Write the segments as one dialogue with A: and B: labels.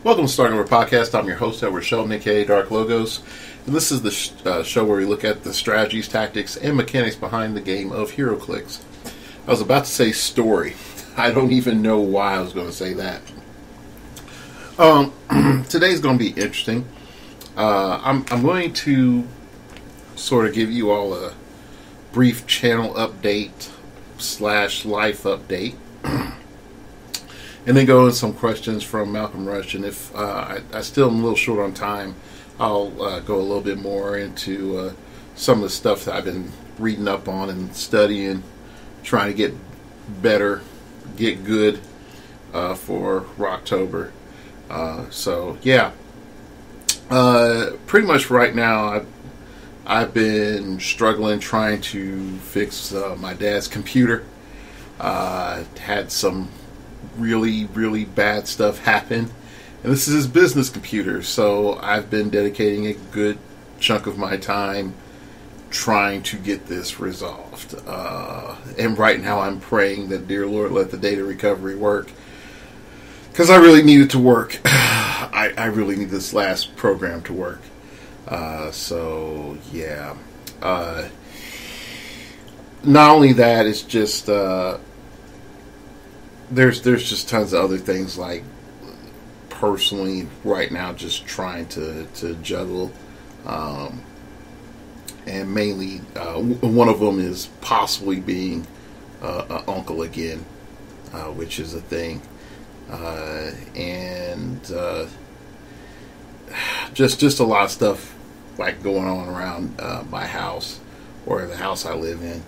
A: Welcome to Starting Over Podcast. I'm your host, Edward Sheldon, aka Dark Logos. And this is the show where we look at the strategies, tactics, and mechanics behind the game of heroclix. I was about to say story. I don't even know why I was going to say that. Today's going to be interesting. I'm going to sort of give you all a brief channel update / life update. And then go into some questions from Malcolm Rush. And if I still am a little short on time, I'll go a little bit more into some of the stuff that I've been reading up on and studying, trying to get better, get good for Rocktober. Pretty much right now I've been struggling trying to fix my dad's computer. Had some really bad stuff happen, and this is his business computer, so I've been dedicating a good chunk of my time trying to get this resolved, and right now I'm praying that, dear Lord, let the data recovery work, because I really need it to work. I really need this last program to work. Not only that, it's just there's just tons of other things, like personally right now just trying to juggle, and mainly one of them is possibly being an uncle again, which is a thing, and just a lot of stuff like going on around my house or the house I live in.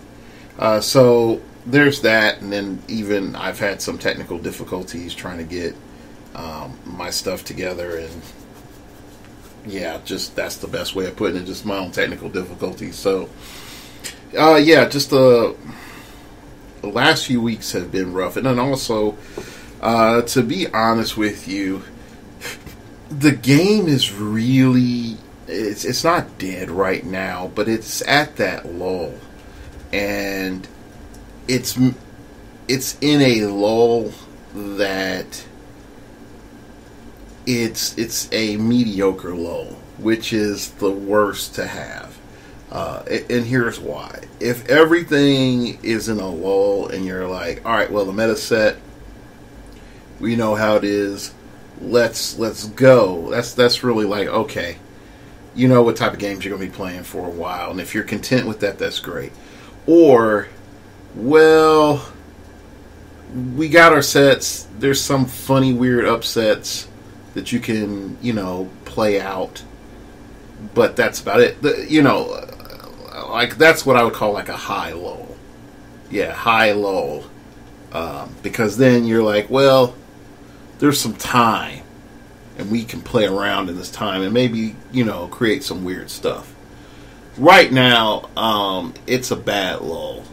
A: So there's that, and then even I've had some technical difficulties trying to get my stuff together, and just that's the best way of putting it, just my own technical difficulties. So the last few weeks have been rough, and then also to be honest with you, the game is really it's not dead right now, but it's at that lull, and it's in a lull that it's a mediocre lull, which is the worst to have. And here's why. If everything is in a lull and you're like, all right, well, the meta set, we know how it is, let's go. That's really like, okay, you know what type of games you're going to be playing for a while, and if you're content with that, that's great. Or, well, we got our sets. There's some funny, weird upsets that you can, play out. But that's about it. Like, that's what I would call like a high lull. Yeah, high lull. Because then you're like, well, there's some time, and we can play around in this time and maybe, create some weird stuff. Right now, it's a bad lull,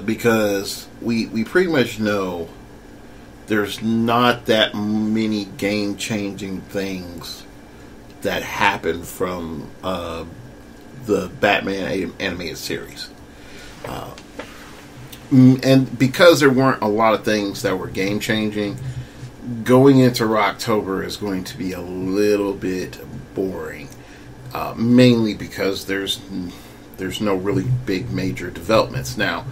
A: because we pretty much know there's not that many game-changing things that happen from the Batman animated series. And because there weren't a lot of things that were game-changing, going into Rocktober is going to be a little bit boring. Mainly because there's no really big major developments. Now,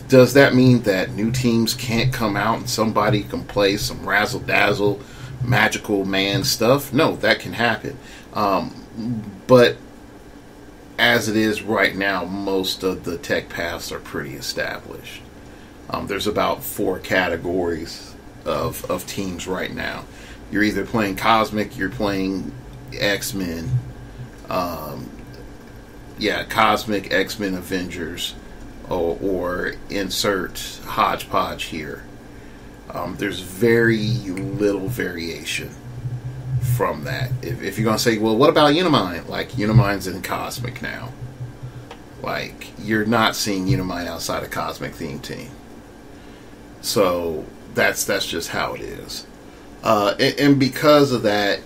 A: does that mean that new teams can't come out and somebody can play some razzle-dazzle magical man stuff? No, that can happen. But as it is right now, most of the tech paths are pretty established. There's about 4 categories of teams right now. You're either playing Cosmic, you're playing X-Men, Cosmic, X-Men, Avengers, or insert hodgepodge here. There's very little variation from that. If you're going to say, well, what about Unimind? Like, Unimind's in Cosmic now. Like, you're not seeing Unimind outside of Cosmic theme team. So, that's just how it is. And because of that,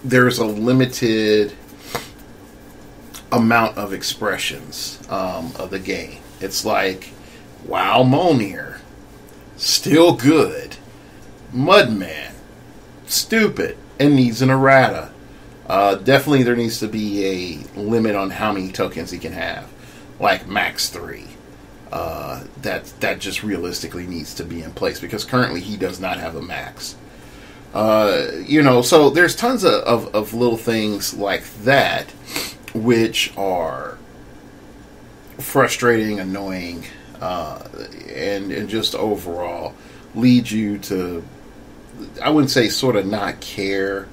A: there's a limited amount of expressions of the game. It's like, wow, Mjolnir, still good. Mudman, stupid and needs an errata. Definitely there needs to be a limit on how many tokens he can have, like max 3. That just realistically needs to be in place, because currently he does not have a max. So there's tons of little things like that which are frustrating, annoying, and just overall lead you to, I wouldn't say sort of not care,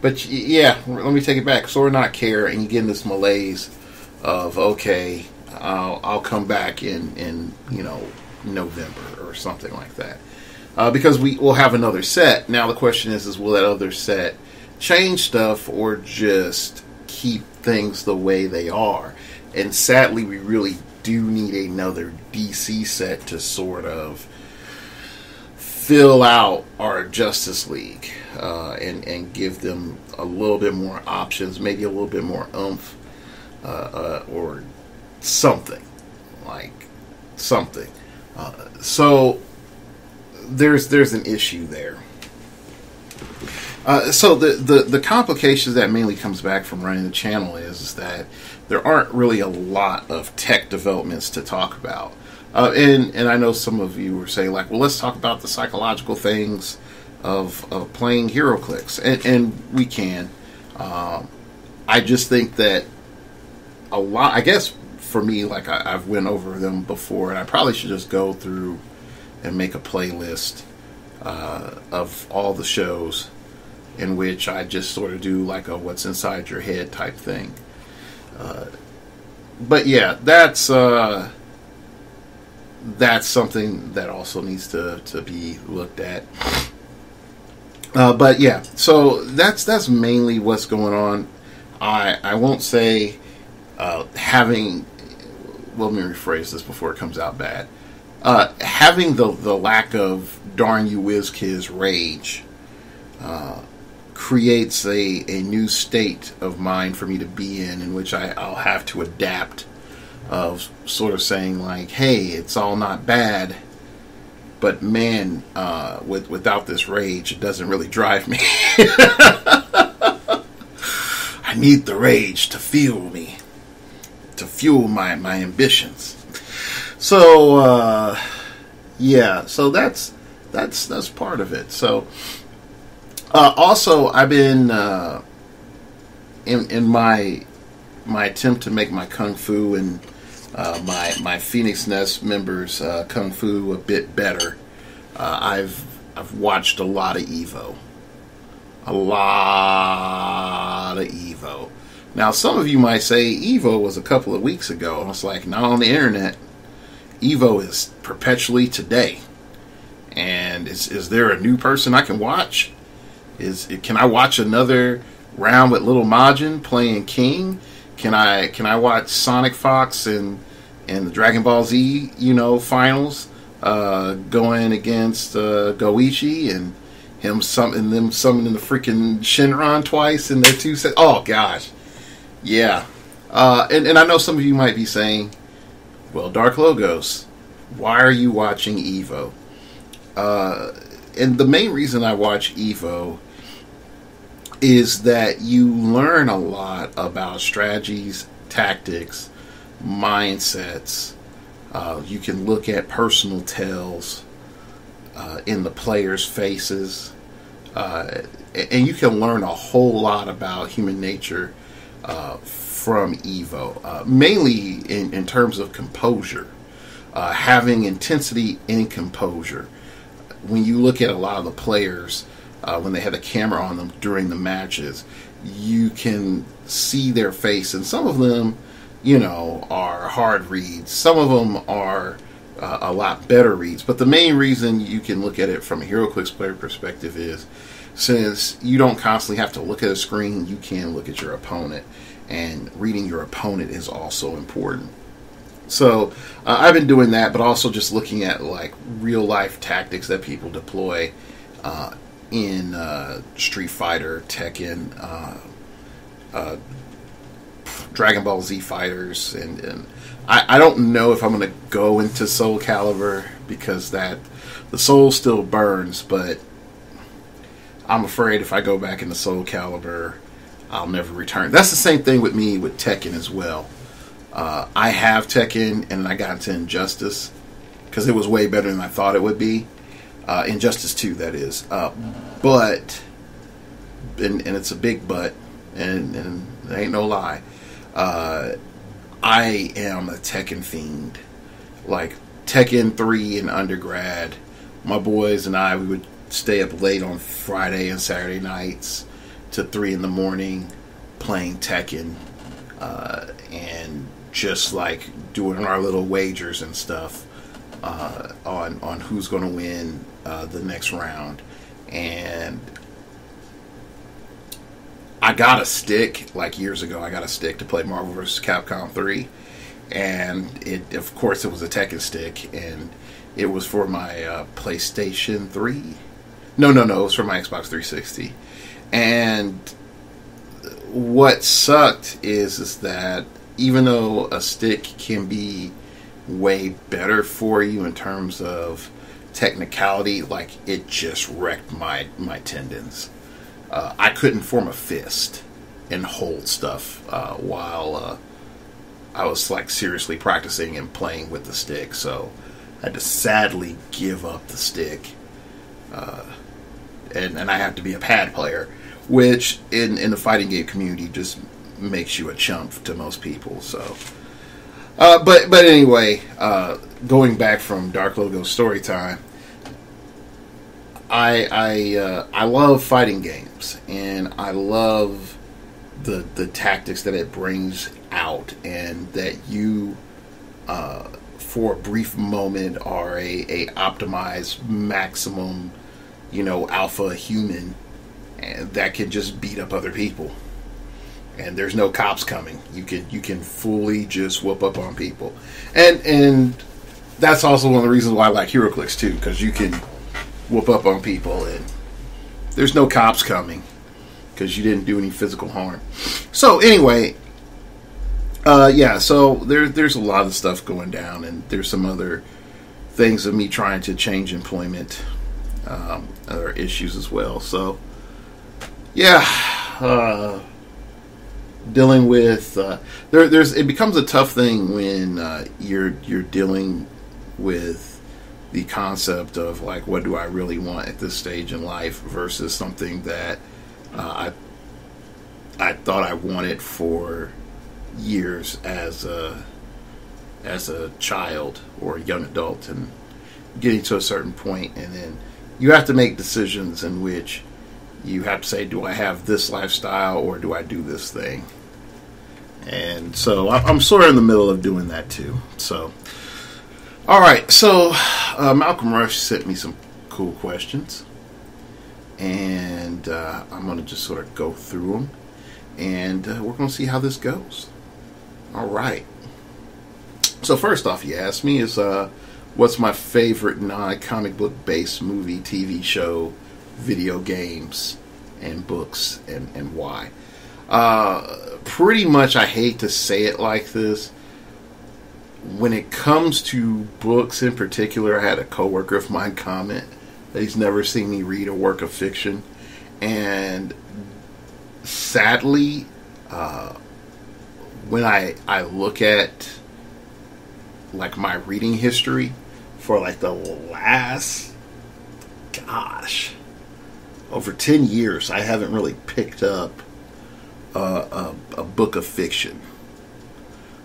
A: but yeah, let me take it back, sort of not care, and you get in this malaise of, okay, I'll come back in November or something like that, because we will have another set. Now the question is will that other set change stuff or just keep things the way they are? And sadly, we really do need another DC set to sort of fill out our Justice League, and give them a little bit more options, maybe a little bit more oomph, or something. So there's an issue there. So the complications that mainly comes back from running the channel is that there aren't really a lot of tech developments to talk about. And I know some of you were saying, like, well, let's talk about the psychological things of playing heroclix. And we can. I just think that a lot, I guess for me, like I've went over them before, and I probably should just go through and make a playlist of all the shows in which I just sort of do like a what's inside your head type thing. But yeah, that's something that also needs to be looked at. But yeah, so that's mainly what's going on. I won't say having. Well, let me rephrase this before it comes out bad. Having the lack of darn you WizKids rage creates a new state of mind for me to be in which I'll have to adapt, of sort of saying like, hey, it's all not bad, but man, without this rage, it doesn't really drive me. I need the rage to fuel me, to fuel my ambitions. So yeah, so that's part of it. So also, I've been in my attempt to make my kung fu and my Phoenix Nest members kung fu a bit better. I've watched a lot of Evo. Now, some of you might say Evo was a couple of weeks ago. And it's like, not on the internet. Evo is perpetually today. And is there a new person I can watch? Can I watch another round with Little Majin playing King? Can I watch Sonic Fox and the Dragon Ball Z finals going against Goichi and them summoning the freaking Shinron twice in their 2 sets? Oh gosh, yeah. And I know some of you might be saying, well, Dark Logos, why are you watching Evo? And the main reason I watch Evo is that you learn a lot about strategies, tactics, mindsets. You can look at personal tells in the players' faces. And you can learn a whole lot about human nature from Evo. Mainly in terms of composure. Having intensity and composure. When you look at a lot of the players, when they have the camera on them during the matches, you can see their face, and some of them, are hard reads. Some of them are a lot better reads. But the main reason you can look at it from a HeroClix player perspective is, since you don't constantly have to look at a screen, you can look at your opponent, and reading your opponent is also important. So I've been doing that, but also just looking at like real life tactics that people deploy in Street Fighter, Tekken, Dragon Ball Z Fighters, and I don't know if I'm going to go into Soul Calibur, because the soul still burns, but I'm afraid if I go back into Soul Calibur, I'll never return. That's the same thing with me with Tekken as well. I have Tekken, and I got into Injustice because it was way better than I thought it would be. Injustice 2, that is. But, and it's a big but, and there ain't no lie, I am a Tekken fiend. Like, Tekken 3 in undergrad, my boys and I, we would stay up late on Friday and Saturday nights to 3 in the morning playing Tekken, and just like doing our little wagers and stuff on who's going to win the next round. And I got a stick, like years ago, I got a stick to play Marvel vs. Capcom 3. And it, of course, it was a Tekken stick, and it was for my PlayStation 3. No, it was for my Xbox 360. And what sucked is that even though a stick can be way better for you in terms of technicality, like, it just wrecked my tendons. I couldn't form a fist and hold stuff while I was like seriously practicing and playing with the stick, so I had to sadly give up the stick. And I have to be a pad player, which in the fighting game community just makes you a chump to most people. So, but anyway, going back from Dark Logo story time, I love fighting games, and I love the tactics that it brings out, and that you for a brief moment are a optimized maximum, alpha human, and that can just beat up other people, and there's no cops coming. You can fully just whoop up on people, and that's also one of the reasons why I like heroclix too, because you can whoop up on people and there's no cops coming because you didn't do any physical harm. So anyway, so there's a lot of stuff going down, and there's some other things of me trying to change employment, other issues as well. So dealing with it becomes a tough thing when you're dealing with the concept of, like, what do I really want at this stage in life versus something that I thought I wanted for years as a child or a young adult, and getting to a certain point, and then you have to make decisions in which you have to say, do I have this lifestyle or do I do this thing? And so I'm sort of in the middle of doing that too. So alright, so Malcolm Rush sent me some cool questions, and I'm going to just sort of go through them, and we're going to see how this goes. Alright, so first off, you asked me is what's my favorite non-comic book based movie, TV show, video games, and books, and why. Pretty much, I hate to say it like this, when it comes to books in particular, I had a coworker of mine comment that he's never seen me read a work of fiction, and sadly, when I look at like my reading history for like the last, over 10 years, I haven't really picked up a book of fiction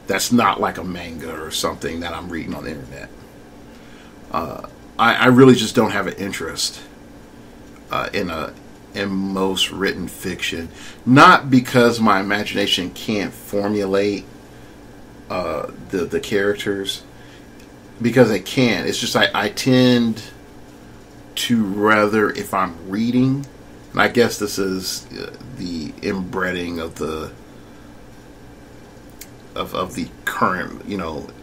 A: that's not like a manga or something that I'm reading on the internet. I really just don't have an interest in most written fiction. Not because my imagination can't formulate the characters, because it can. It's just I tend to rather, if I'm reading, and I guess this is the inbreeding of the current,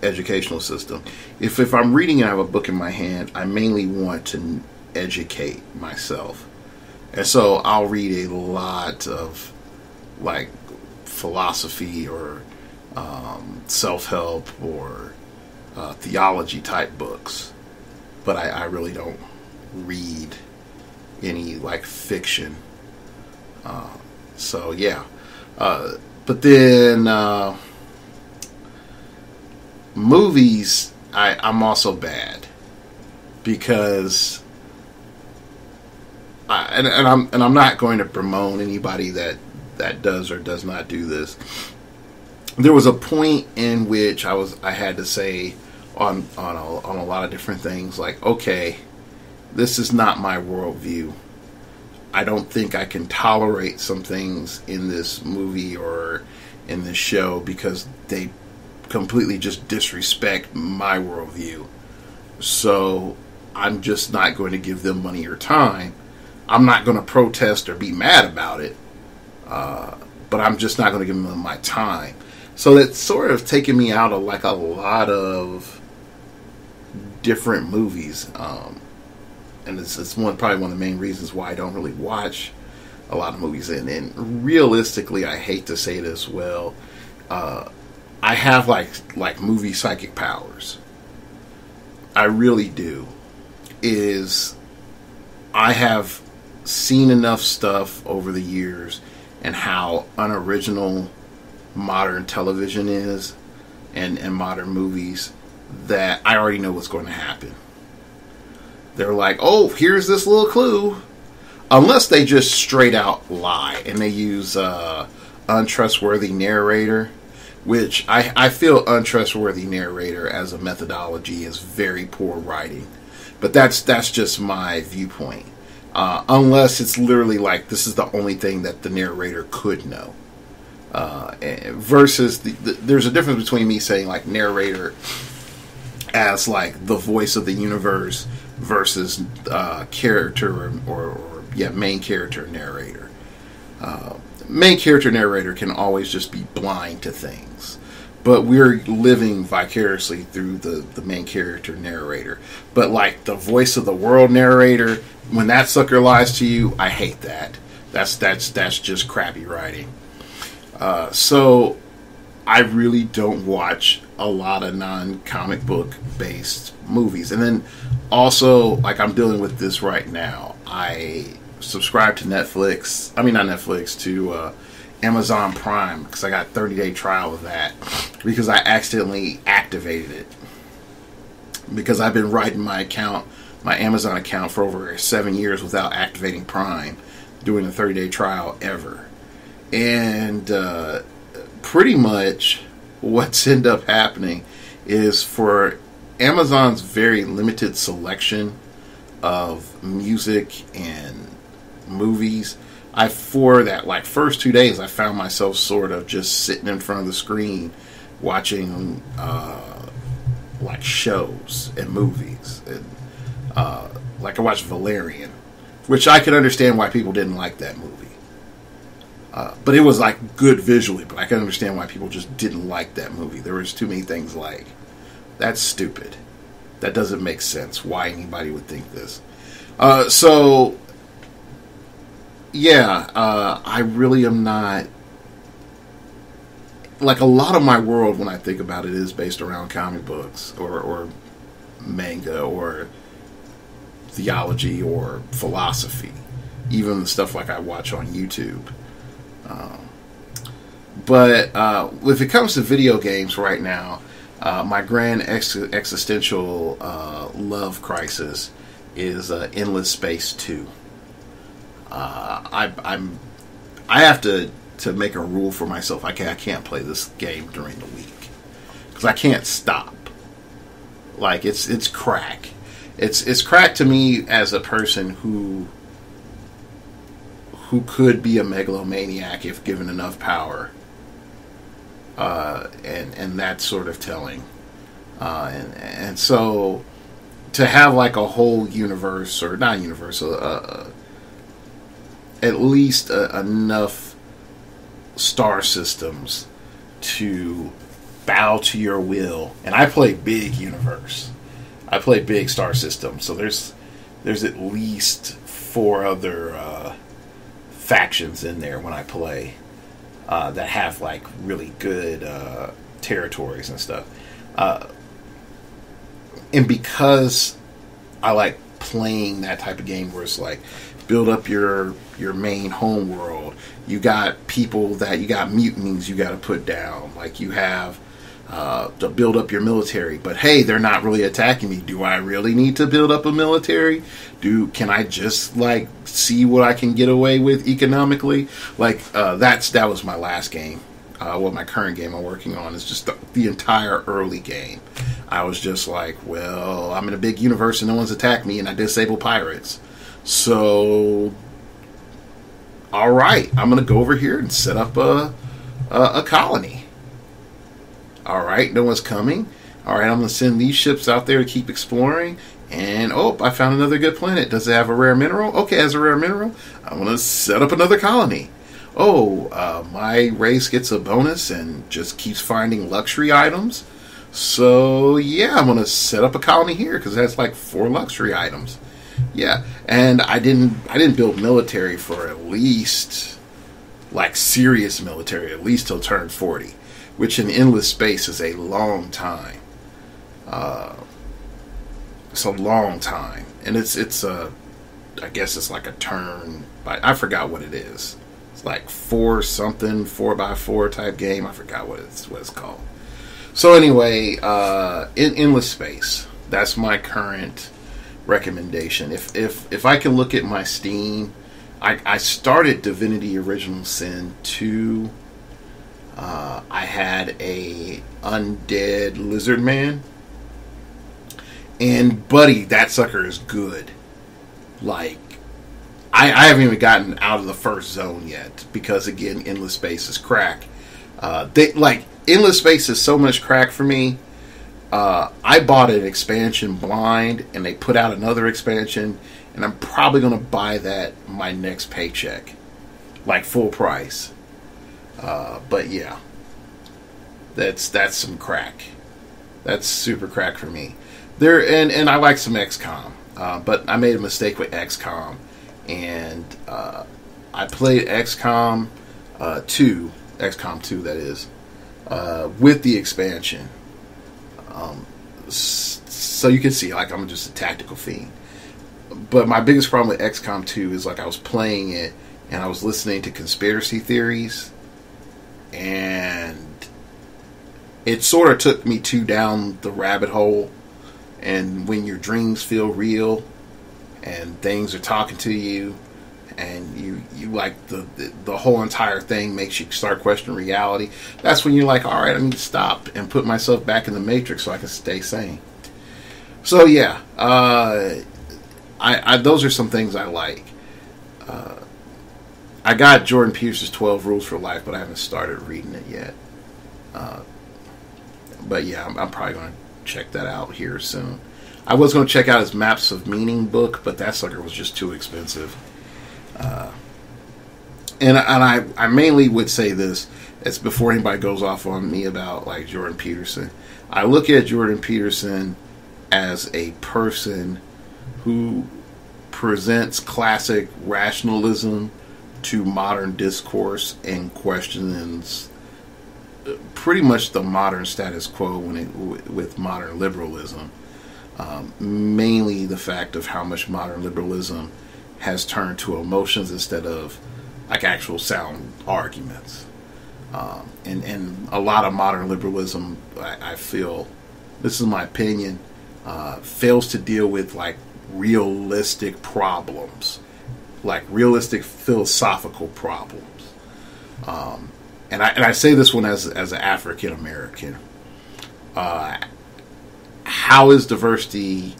A: educational system. If I'm reading and I have a book in my hand, I mainly want to educate myself. And so I'll read a lot of like philosophy or self-help or theology type books. But I really don't read any like fiction. So yeah, but then movies, I'm also bad because I'm not going to bemoan anybody that does or does not do this. There was a point in which I had to say on a lot of different things, like, okay, this is not my worldview. I don't think I can tolerate some things in this movie or in this show because they completely just disrespect my worldview. So I'm just not going to give them money or time. I'm not going to protest or be mad about it, but I'm just not going to give them my time. So that's sort of taken me out of like a lot of different movies, and it's probably one of the main reasons why I don't really watch a lot of movies. And realistically, I hate to say this, well, I have like movie psychic powers. I really do. I have seen enough stuff over the years and how unoriginal modern television is and modern movies that I already know what's going to happen. They're like, oh, here's this little clue. Unless they just straight out lie and they use untrustworthy narrator, which I feel untrustworthy narrator as a methodology is very poor writing. But that's just my viewpoint. Unless it's literally like this is the only thing that the narrator could know. Versus there's a difference between me saying like narrator as like the voice of the universe versus character or main character narrator. Main character narrator can always just be blind to things, but we're living vicariously through the main character narrator. But like the voice of the world narrator, when that sucker lies to you, I hate that. That's just crappy writing. So I really don't watch a lot of non-comic book based movies. And then also, like, I'm dealing with this right now. I subscribe to Netflix. I mean, not Netflix, to Amazon Prime, because I got 30-day trial of that because I accidentally activated it. Because I've been writing my Amazon account for over 7 years without activating Prime, doing a 30-day trial ever. And pretty much what's ended up happening is for Amazon's very limited selection of music and movies, for that like first 2 days, I found myself sort of just sitting in front of the screen watching like shows and movies. And, like I watched Valerian, which I could understand why people didn't like that movie. But it was like good visually, but I can understand why people just didn't like that movie. There was too many things like, that's stupid. That doesn't make sense. Why anybody would think this. So, yeah, I really am not... Like, a lot of my world, when I think about it, is based around comic books or manga or theology or philosophy. Even the stuff like I watch on YouTube. But if it comes to video games right now, my grand existential love crisis is Endless Space 2. I have to make a rule for myself. I can't play this game during the week because I can't stop. Like it's crack. It's crack to me as a person who could be a megalomaniac if given enough power. And that's sort of telling. And so to have like a whole universe, or not universe, at least enough star systems to bow to your will. And I play big universe. I play big star systems. So there's at least 4 other factions in there when I play that have like really good territories and stuff. And because I like playing that type of game where it's like build up your main home world. You got people that you got mutinies you got to put down. Like you have to build up your military. But hey, they're not really attacking me. Do I really need to build up a military? Can I just like see what I can get away with economically? Like that was my last game. My current game I'm working on is just the entire early game. I was just like, well, I'm in a big universe and no one's attacked me, and I disable pirates. So, all right, I'm gonna go over here and set up a colony. All right, no one's coming. All right, I'm gonna send these ships out there to keep exploring. And I found another good planet. Does it have a rare mineral? Okay, it has a rare mineral. I'm gonna set up another colony. My race gets a bonus and just keeps finding luxury items. So yeah, I'm gonna set up a colony here because it has like 4 luxury items. Yeah, and I didn't build military for at least like serious military at least till turn 40, which in endless space is a long time. It's a long time, and it's I guess it's like a turn. I forgot what it is. It's like 4x4 type game. I forgot what it's called. So anyway, in endless space, that's my current recommendation. If I can look at my Steam, I started Divinity Original Sin 2. I had a undead lizard man, and buddy, that sucker is good. Like, I haven't even gotten out of the first zone yet because again, endless space is crack. Endless space is so much crack for me. I bought an expansion blind, and they put out another expansion, and I'm probably going to buy that my next paycheck, like full price. But yeah, that's some crack. That's super crack for me. And I like some XCOM, but I made a mistake with XCOM, and I played XCOM 2, that is, with the expansion. So you can see, like, I'm just a tactical fiend. But my biggest problem with XCOM 2 is, like, I was playing it and I was listening to conspiracy theories, and it sort of took me down the rabbit hole. And when your dreams feel real and things are talking to you, and you like the whole entire thing makes you start questioning reality, that's when you're like, all right, I need to stop and put myself back in the matrix so I can stay sane. So yeah, I those are some things I like. I got Jordan Peterson's 12 Rules for Life, but I haven't started reading it yet. But yeah, I'm probably going to check that out here soon. I was going to check out his Maps of Meaning book, but that sucker was just too expensive. And I mainly would say this, it's before anybody goes off on me about like Jordan Peterson. I look at Jordan Peterson as a person who presents classic rationalism to modern discourse and questions pretty much the modern status quo with modern liberalism. Mainly the fact of how much modern liberalism has turned to emotions instead of like actual sound arguments. And a lot of modern liberalism, I feel, this is my opinion, fails to deal with like realistic problems, like realistic philosophical problems. And I say this one as an African American. How is diversity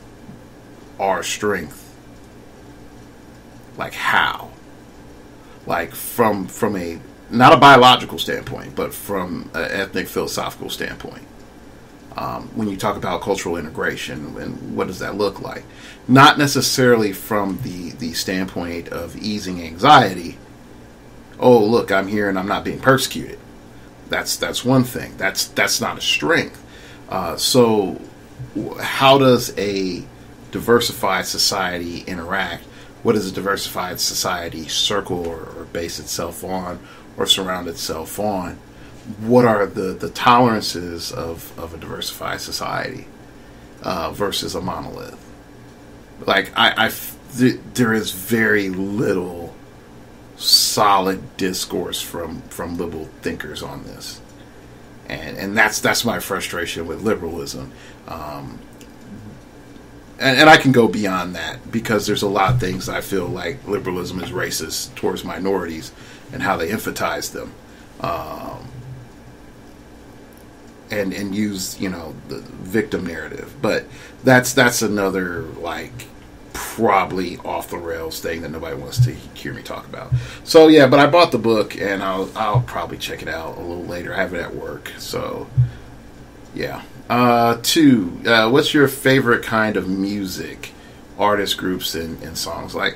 A: our strength? Like how? Like from a not a biological standpoint, but from an ethnic philosophical standpoint. When you talk about cultural integration, and what does that look like? Not necessarily from the standpoint of easing anxiety. Oh, look, I'm here and I'm not being persecuted. That's one thing. That's not a strength. So how does a diversified society interact? What does a diversified society circle or base itself on or surround itself on? What are the tolerances of a diversified society versus a monolith? Like, I there is very little solid discourse from liberal thinkers on this, and that's my frustration with liberalism. And I can go beyond that, because there's a lot of things I feel like liberalism is racist towards minorities and how they emphasize them, and use the victim narrative. But that's another probably off the rails thing that nobody wants to hear me talk about. So yeah, but I bought the book, and I'll probably check it out a little later. I have it at work, so yeah. 2. What's your favorite kind of music, artists, groups, and songs? I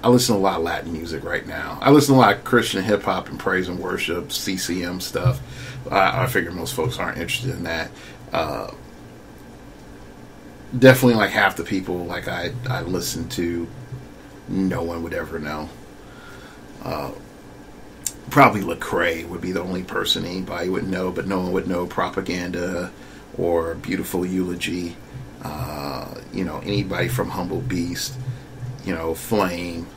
A: listen to a lot of Latin music right now. I listen to a lot of Christian hip hop and praise and worship, CCM stuff. I figure most folks aren't interested in that. Definitely half the people I listen to, no one would ever know. Probably Lecrae would be the only person anybody would know, but no one would know Propaganda or Beautiful Eulogy. Anybody from Humble Beast, Flame,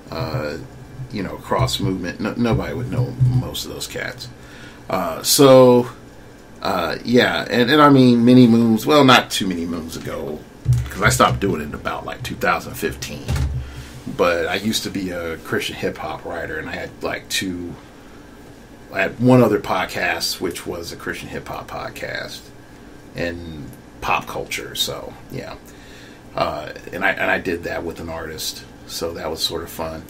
A: Cross Movement. Nobody would know most of those cats. Yeah, and I mean, many moons. Well, not too many moons ago, because I stopped doing it in about 2015. But I used to be a Christian hip hop writer, and I had I had one other podcast, which was a Christian hip hop podcast and pop culture. So yeah, and I did that with an artist, so that was sort of fun.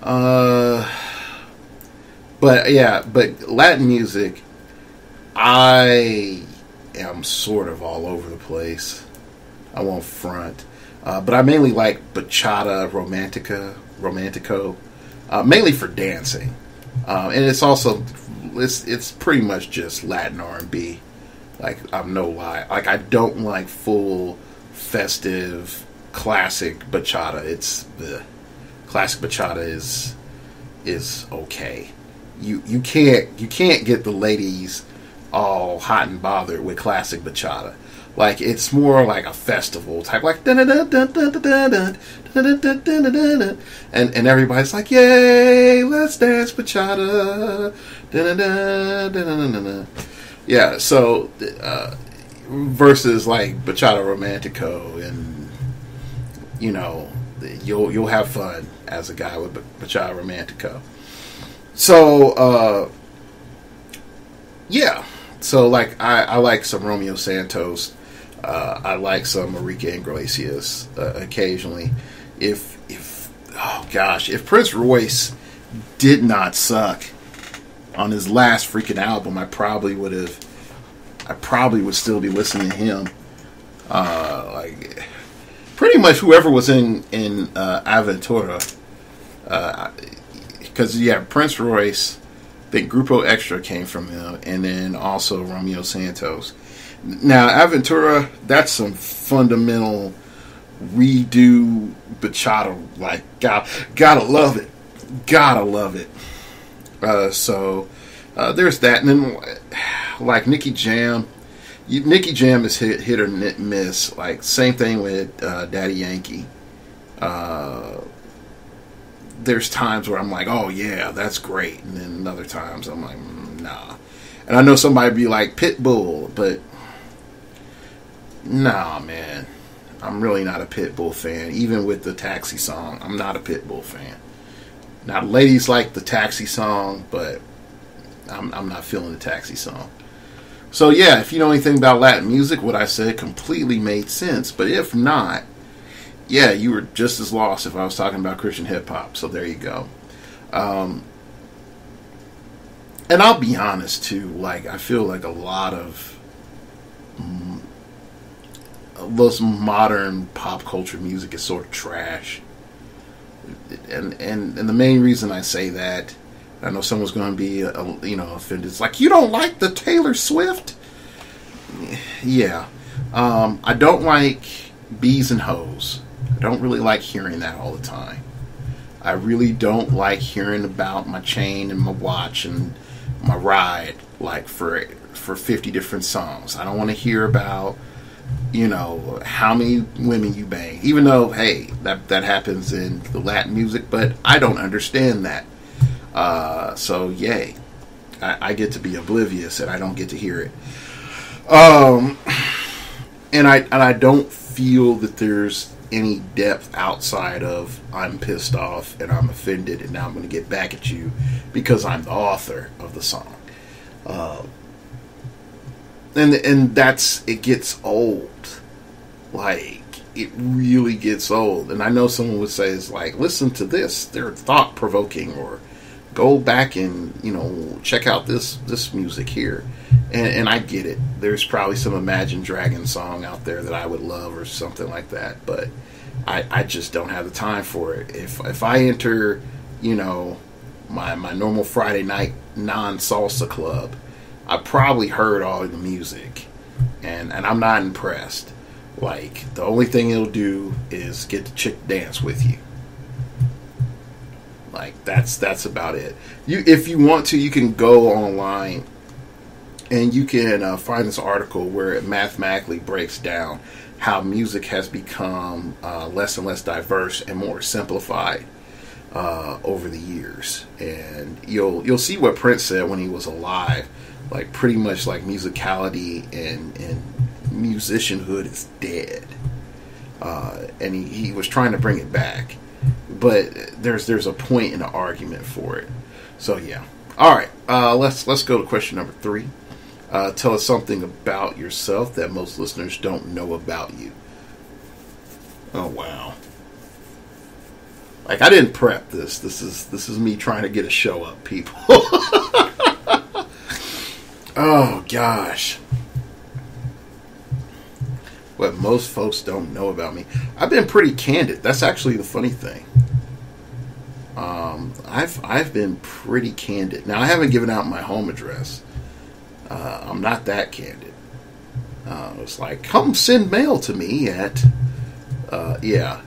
A: But Latin music, I am sort of all over the place. I won't front. But I mainly like bachata, romantico, mainly for dancing. And it's also, it's pretty much just Latin R&B. I'm no lie. I don't like full, festive, classic bachata. Classic bachata is okay. You can't get the ladies all hot and bothered with classic bachata. It's more like a festival type, and everybody's like, yay, let's dance bachata. Yeah, so versus bachata romantico, and you'll have fun as a guy with bachata romantico. So yeah, so I like some Romeo Santos. I like some Enrique Iglesias occasionally. If Prince Royce did not suck on his last freaking album, I probably would still be listening to him. Pretty much whoever was in Aventura, because Prince Royce, I think Grupo Extra came from him, and then also Romeo Santos. Now, Aventura, that's some fundamental redo bachata. Gotta love it. Gotta love it. So, there's that. And then, Nicky Jam. Nicky Jam is hit or miss. Same thing with Daddy Yankee. There's times where I'm like, oh yeah, that's great. And then other times I'm like, nah. And I know somebody be like Pitbull, but nah, man. I'm really not a Pitbull fan. Even with the Taxi song, I'm not a Pitbull fan. Now, ladies like the Taxi song, but I'm not feeling the Taxi song. So yeah, if you know anything about Latin music, what I said completely made sense. But if not, yeah, you were just as lost if I was talking about Christian hip hop. So there you go. And I'll be honest too. I feel like a lot of those modern pop culture music is sort of trash. And the main reason I say that, I know someone's going to be offended. It's you don't like the Taylor Swift? Yeah. I don't like Bees and Hoes. I don't really like hearing that all the time. I really don't like hearing about my chain and my watch and my ride for 50 different songs. I don't want to hear about how many women you bang. Even though, hey, that happens in the Latin music, but I don't understand that. So yay, I get to be oblivious and I don't get to hear it. And I don't feel that there's any depth outside of I'm pissed off and I'm offended and now I'm going to get back at you because I'm the author of the song. And that's, it gets old. Like, it really gets old. And I know someone would say, it's like, listen to this, they're thought provoking, or go back and check out this music here. And I get it. There's probably some Imagine Dragons song out there that I would love or something like that, but I just don't have the time for it. If I enter my normal Friday night non-salsa club, I probably heard all of the music and I'm not impressed. Like, the only thing it'll do is get the chick to dance with you. Like, that's about it. If you want to, you can go online and you can find this article where it mathematically breaks down how music has become less and less diverse and more simplified over the years. And you'll see what Prince said when he was alive. Like, pretty much like musicality and musicianhood is dead. And he was trying to bring it back. But there's a point in the argument for it. So yeah. All right. Let's go to question number 3. Tell us something about yourself that most listeners don't know about you. Oh wow. Like, I didn't prep this. This is me trying to get a show up, people. Oh gosh. What most folks don't know about me. I've been pretty candid. That's actually the funny thing. I've been pretty candid. Now, I haven't given out my home address. I'm not that candid. It's like, come send mail to me at yeah.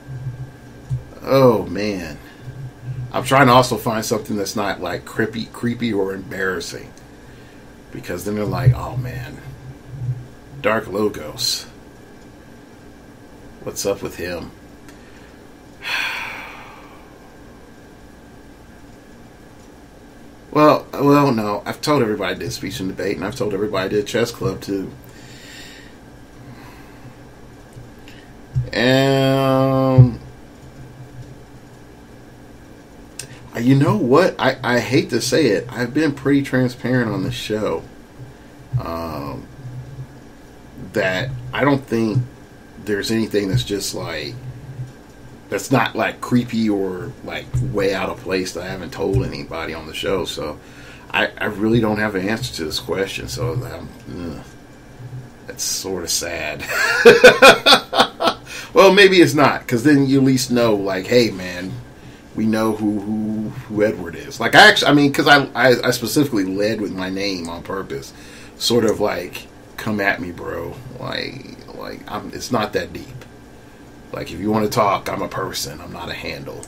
A: Oh man. I'm trying to also find something that's not like creepy or embarrassing. Because then they're like, oh man, Dark Logos. What's up with him? Well, no. I've told everybody I did speech and debate, and I've told everybody I did chess club too. And you know what? I hate to say it. I've been pretty transparent on the show. That I don't think there's anything that's just like, that's not like creepy or like way out of place that I haven't told anybody on the show. So I really don't have an answer to this question. So that's sort of sad. Well, maybe it's not, because then you at least know, like, hey man, we know who Edward is. Like, because I specifically led with my name on purpose, sort of like, come at me, bro. Like it's not that deep. Like, if you want to talk, I'm a person. I'm not a handle.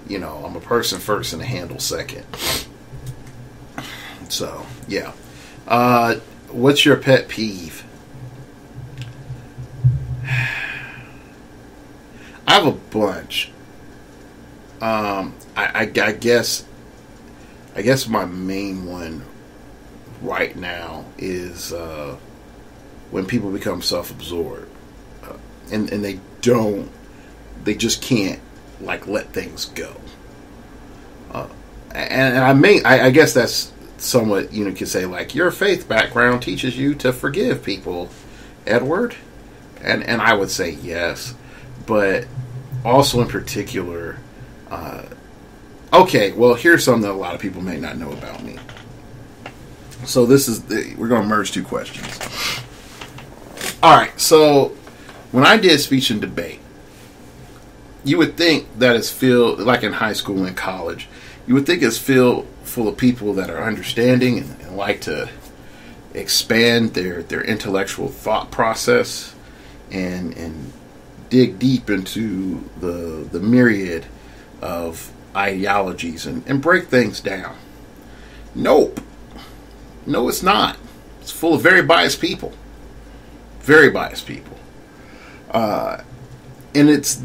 A: I'm a person first and a handle second. So, yeah. What's your pet peeve? I have a bunch. I guess my main one right now is when people become self-absorbed, and they just can't like let things go. And I guess that's somewhat, you could say, like, your faith background teaches you to forgive people, Edward, and I would say yes, but also in particular, okay, well, here's something that a lot of people may not know about me. So we're going to merge two questions. All right, so when I did speech and debate, you would think that it's filled, like in high school and college, you would think it's filled full of people that are understanding and like to expand their intellectual thought process and dig deep into the myriad of ideologies and break things down. Nope. No, it's not. It's full of very biased people. Very biased people. And it's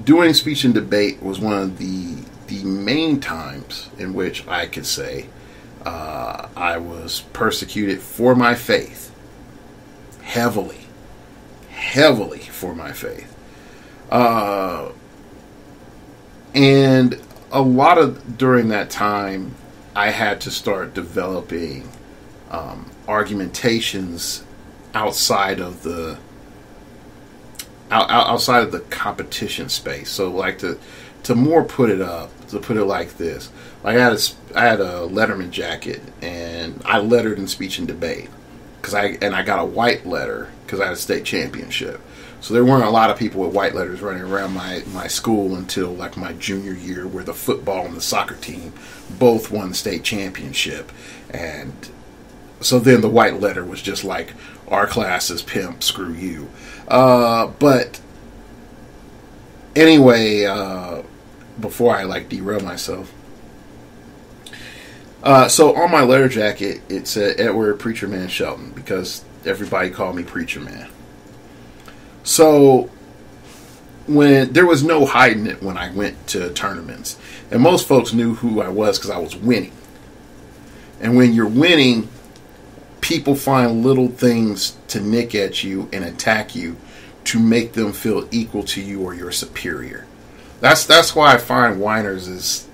A: doing speech and debate was one of the main times in which I could say I was persecuted for my faith, heavily for my faith, and a lot of during that time I had to start developing argumentations outside of the outside of the competition space. So like to more put it like this, like I had a Letterman jacket, and I lettered in speech and debate because I got a white letter because I had a state championship. So there weren't a lot of people with white letters running around my school until like my junior year, where the football and the soccer team both won the state championship. And so then the white letter was just like, our class is pimp, screw you. But anyway, before I like derail myself, so on my letter jacket it said Edward Preacher Man Shelton, because everybody called me Preacher Man. So when there was no hiding it when I went to tournaments, and most folks knew who I was because I was winning. And when you're winning, people find little things to nick at you and attack you to make them feel equal to you or you're superior. That's why I find whiners and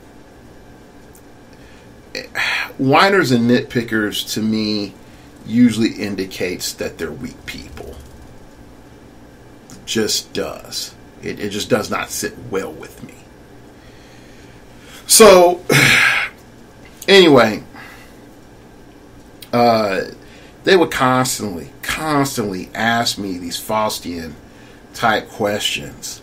A: nitpickers, to me, usually indicates that they're weak people. Just does. It just does not sit well with me. So anyway, they would constantly ask me these Faustian type questions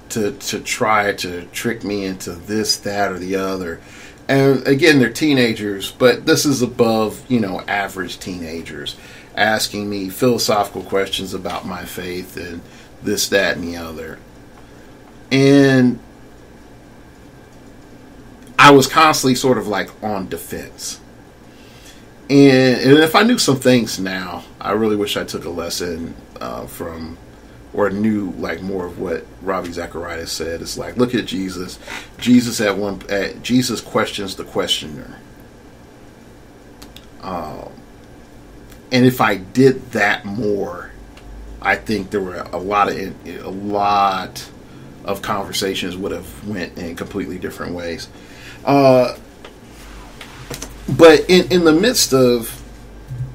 A: to try to trick me into this, that, or the other. And again, they're teenagers, but this is above, average teenagers, asking me philosophical questions about my faith and this, that, and the other. And I was constantly sort of like on defense. And if I knew some things now, I really wish I took a lesson from, or knew like more of what Ravi Zacharias said. It's like, look at Jesus. Jesus questions the questioner. And if I did that more, I think there were a lot of conversations would have went in completely different ways. But in the midst of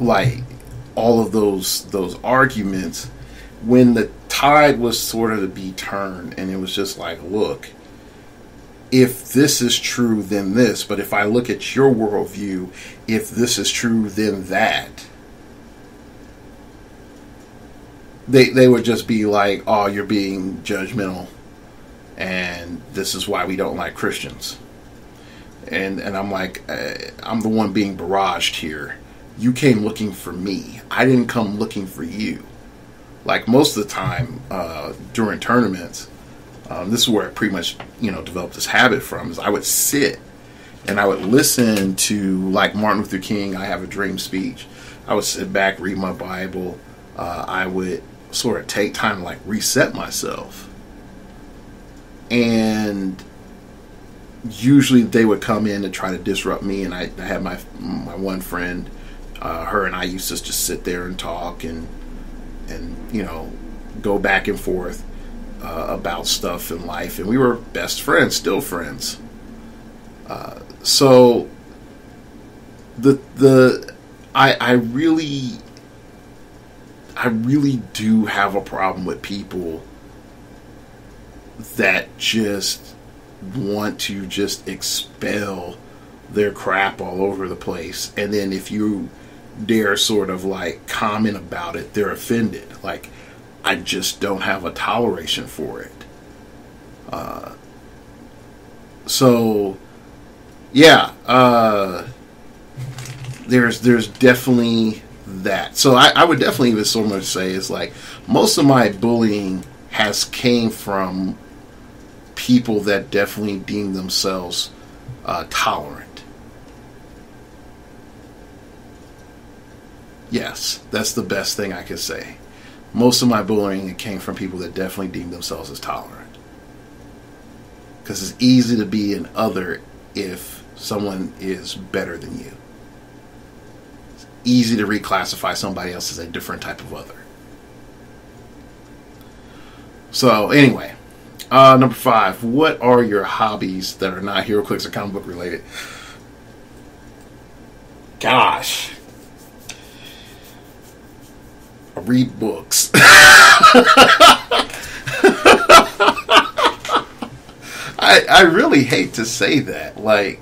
A: like all of those arguments, when the tide was sort of to be turned, and it was just like, look, if this is true, then this. But if I look at your worldview, if this is true, then that. They would just be like, oh, you're being judgmental, and this is why we don't like Christians. And I'm like, I'm the one being barraged here. You came looking for me. I didn't come looking for you. Like most of the time during tournaments, this is where I pretty much developed this habit from, is I would sit and I would listen to like Martin Luther King, I Have a Dream speech. I would sit back, read my Bible. I would sort of take time to like reset myself. And usually they would come in and try to disrupt me, and I had my one friend, her and I used to just sit there and talk and go back and forth about stuff in life, and we were best friends, still friends. So I really do have a problem with people that just want to just expel their crap all over the place, and then if you dare sort of like comment about it, they're offended. Like, I just don't have a toleration for it. So yeah, there's definitely that. So I would definitely even so much say it's like most of my bullying came from people that definitely deem themselves tolerant. Yes, that's the best thing I could say. most of my bullying came from people that definitely deem themselves as tolerant. Because it's easy to be an other if someone is better than you. It's easy to reclassify somebody else as a different type of other. So, anyway. Number 5. What are your hobbies that are not HeroClix or comic book related? Gosh. I read books. I really hate to say that. Like,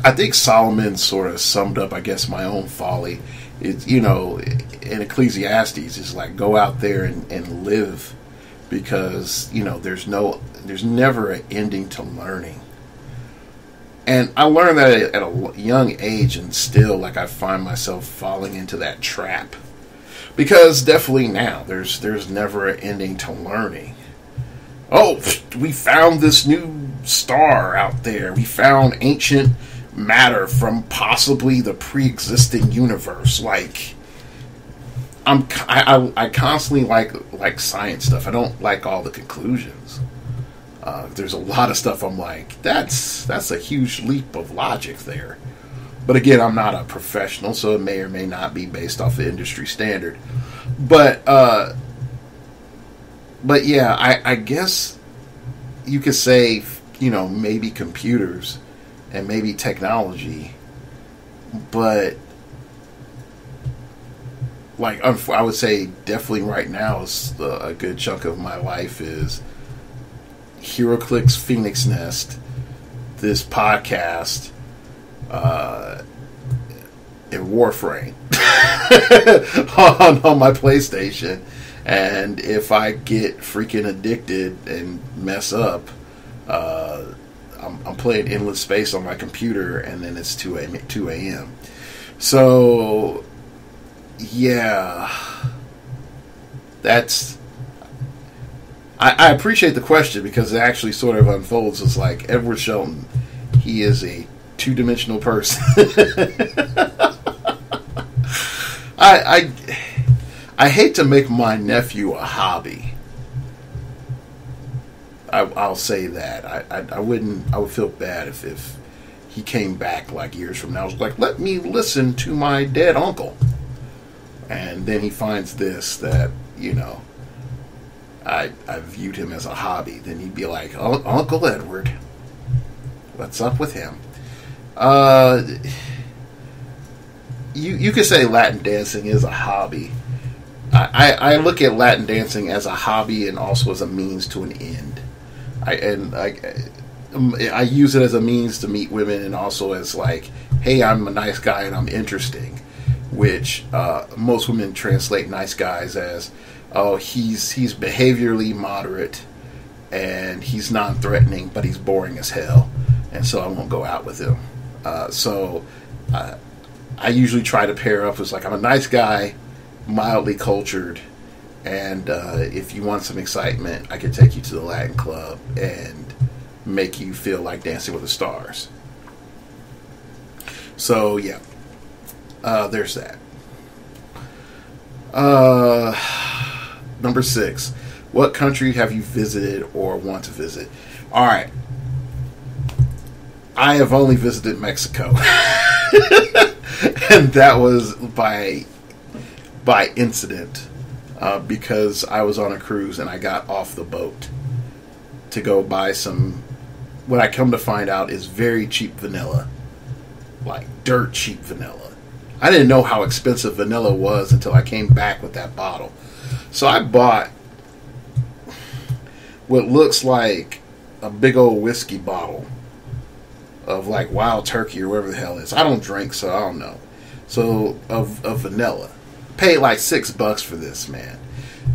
A: I think Solomon sort of summed up, I guess, my own folly. It's, you know, in Ecclesiastes, it's like, go out there and live, because, you know, there's never an ending to learning. And I learned that at a young age, and still, like, I find myself falling into that trap. Because definitely now, there's never an ending to learning. Oh, we found this new star out there. We found ancient matter from possibly the pre-existing universe. Like, I constantly like science stuff. I don't like all the conclusions. There's a lot of stuff I'm like, that's a huge leap of logic there. But again, I'm not a professional, so it may or may not be based off the industry standard. But yeah, I guess you could say, you know, maybe computers and maybe technology, but like, I would say definitely right now is a good chunk of my life is HeroClix, Phoenix Nest, this podcast, and Warframe on my PlayStation. And if I get freaking addicted and mess up, I'm playing Endless Space on my computer, and then it's 2 a.m. So, yeah, that's... I appreciate the question, because it actually sort of unfolds as like Edward Shelton. He is a two-dimensional person. I hate to make my nephew a hobby. I'll say that. I would feel bad if he came back like years from now. I was like, let me listen to my dead uncle. And then he finds this that, you know, I viewed him as a hobby. Then he'd be like, oh, Uncle Edward, what's up with him? You could say Latin dancing is a hobby. I look at Latin dancing as a hobby and also as a means to an end. I use it as a means to meet women, and also as like, hey, I'm a nice guy and I'm interesting, which most women translate nice guys as, oh, he's behaviorally moderate and he's non-threatening, but he's boring as hell, and so I won't go out with him. So I usually try to pair up as like, I'm a nice guy, mildly cultured, and if you want some excitement, I could take you to the Latin club and make you feel like Dancing with the Stars. So yeah, there's that. Number 6, what country have you visited or want to visit? Alright, I have only visited Mexico. And that was by incident, because I was on a cruise and I got off the boat to go buy some, what I come to find out is very cheap vanilla. Like dirt cheap vanilla. I didn't know how expensive vanilla was until I came back with that bottle. So I bought what looks like a big old whiskey bottle of like Wild Turkey or whatever the hell it is. I don't drink, so I don't know. So of vanilla. Paid like $6 for this, man.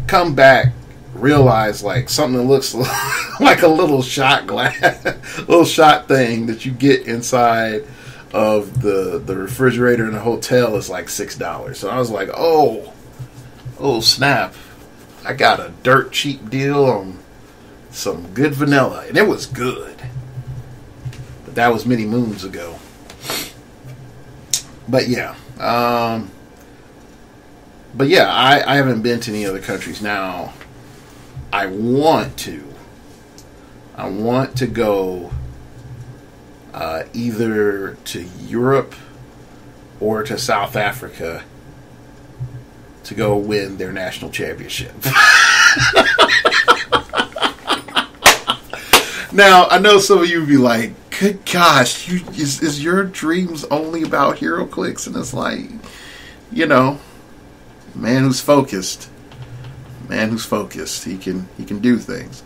A: Come back, realize like something that looks like a little shot glass, little shot thing that you get inside of the refrigerator in a hotel is like $6. So I was like, oh snap. I got a dirt cheap deal on some good vanilla, and it was good. But that was many moons ago. But yeah, But yeah, I haven't been to any other countries. Now, I want to. I want to go either to Europe or to South Africa to go win their national championship. Now, I know some of you would be like, good gosh, is your dreams only about heroclix? And it's like, you know, man who's focused. Man who's focused. He can do things.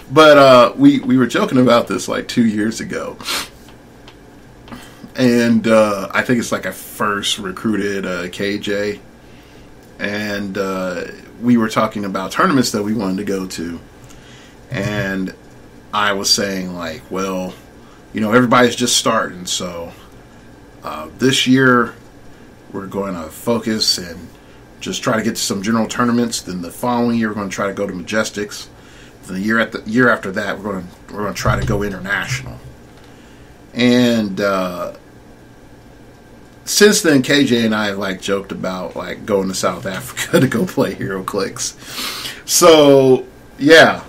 A: But we were joking about this like 2 years ago. And I think it's like I first recruited KJ. And we were talking about tournaments that we wanted to go to. And I was saying, like, well, you know, everybody's just starting. So this year we're going to focus and just try to get to some general tournaments. Then the following year we're going to try to go to Majestics. Then the year after that we're going to try to go international. And since then, KJ and I have like joked about like going to South Africa to go play heroclix. So yeah,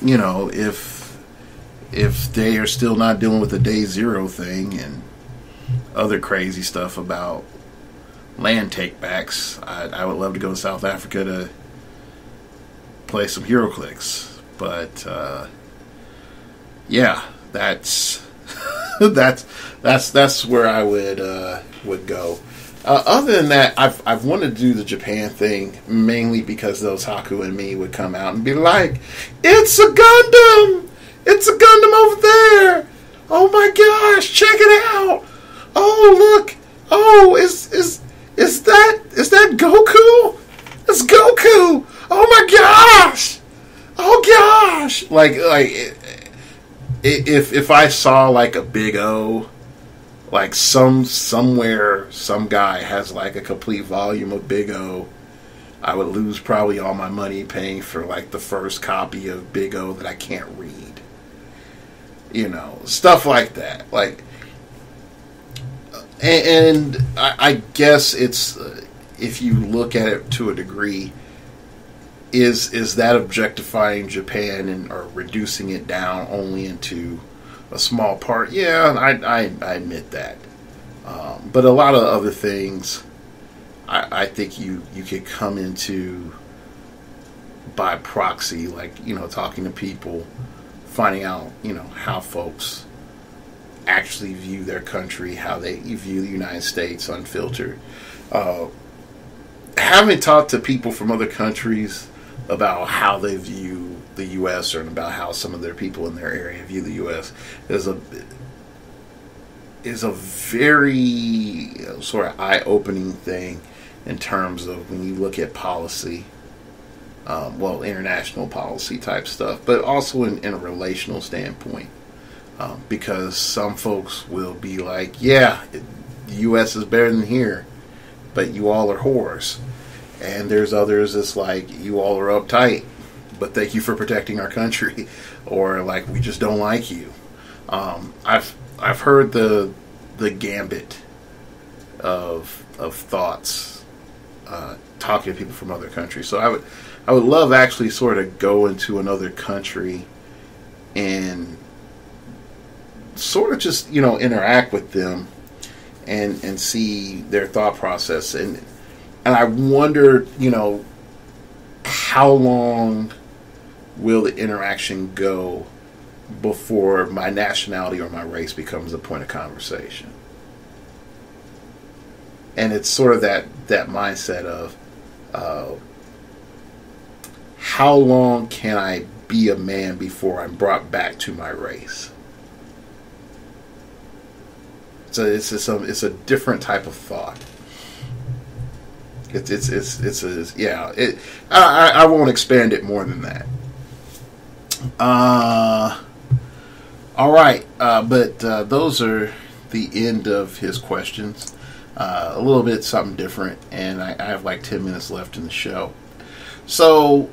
A: you know, if they are still not dealing with the day zero thing and other crazy stuff about land takebacks, I would love to go to South Africa to play some heroclix. But yeah, that's that's where I would go. Other than that, I've wanted to do the Japan thing mainly because those Haku and me would come out and be like, "It's a Gundam! It's a Gundam over there! Oh my gosh, check it out! Oh look! Oh, is that Goku? It's Goku! Oh my gosh! Oh gosh!" Like if I saw like a Big O, like somewhere some guy has like a complete volume of Big O, I would lose probably all my money paying for like the first copy of Big O that I can't read. You know, stuff like that. Like, and I guess it's if you look at it to a degree, is that objectifying Japan and or reducing it down only into a small part? Yeah, I admit that. But a lot of other things, I think you could come into by proxy, like, you know, talking to people, finding out, you know, how folks actually view their country, how they view the United States unfiltered. Having talked to people from other countries about how they view the U.S. or about how some of their people in their area view the U.S. is a very sort of eye-opening thing in terms of when you look at policy, well, international policy type stuff, but also in a relational standpoint, because some folks will be like, yeah, the U.S. is better than here, but you all are whores. And there's others that's like, you all are uptight, but thank you for protecting our country, or like, we just don't like you. I've heard the gambit of thoughts talking to people from other countries. So I would love actually sort of go into another country and sort of just, you know, interact with them and see their thought process. And I wonder, you know, how long will the interaction go before my nationality or my race becomes a point of conversation? And it's sort of that mindset of how long can I be a man before I'm brought back to my race? So it's a different type of thought. I won't expand it more than that. All right, but those are the end of his questions. A little bit something different, and I have like 10 minutes left in the show. So,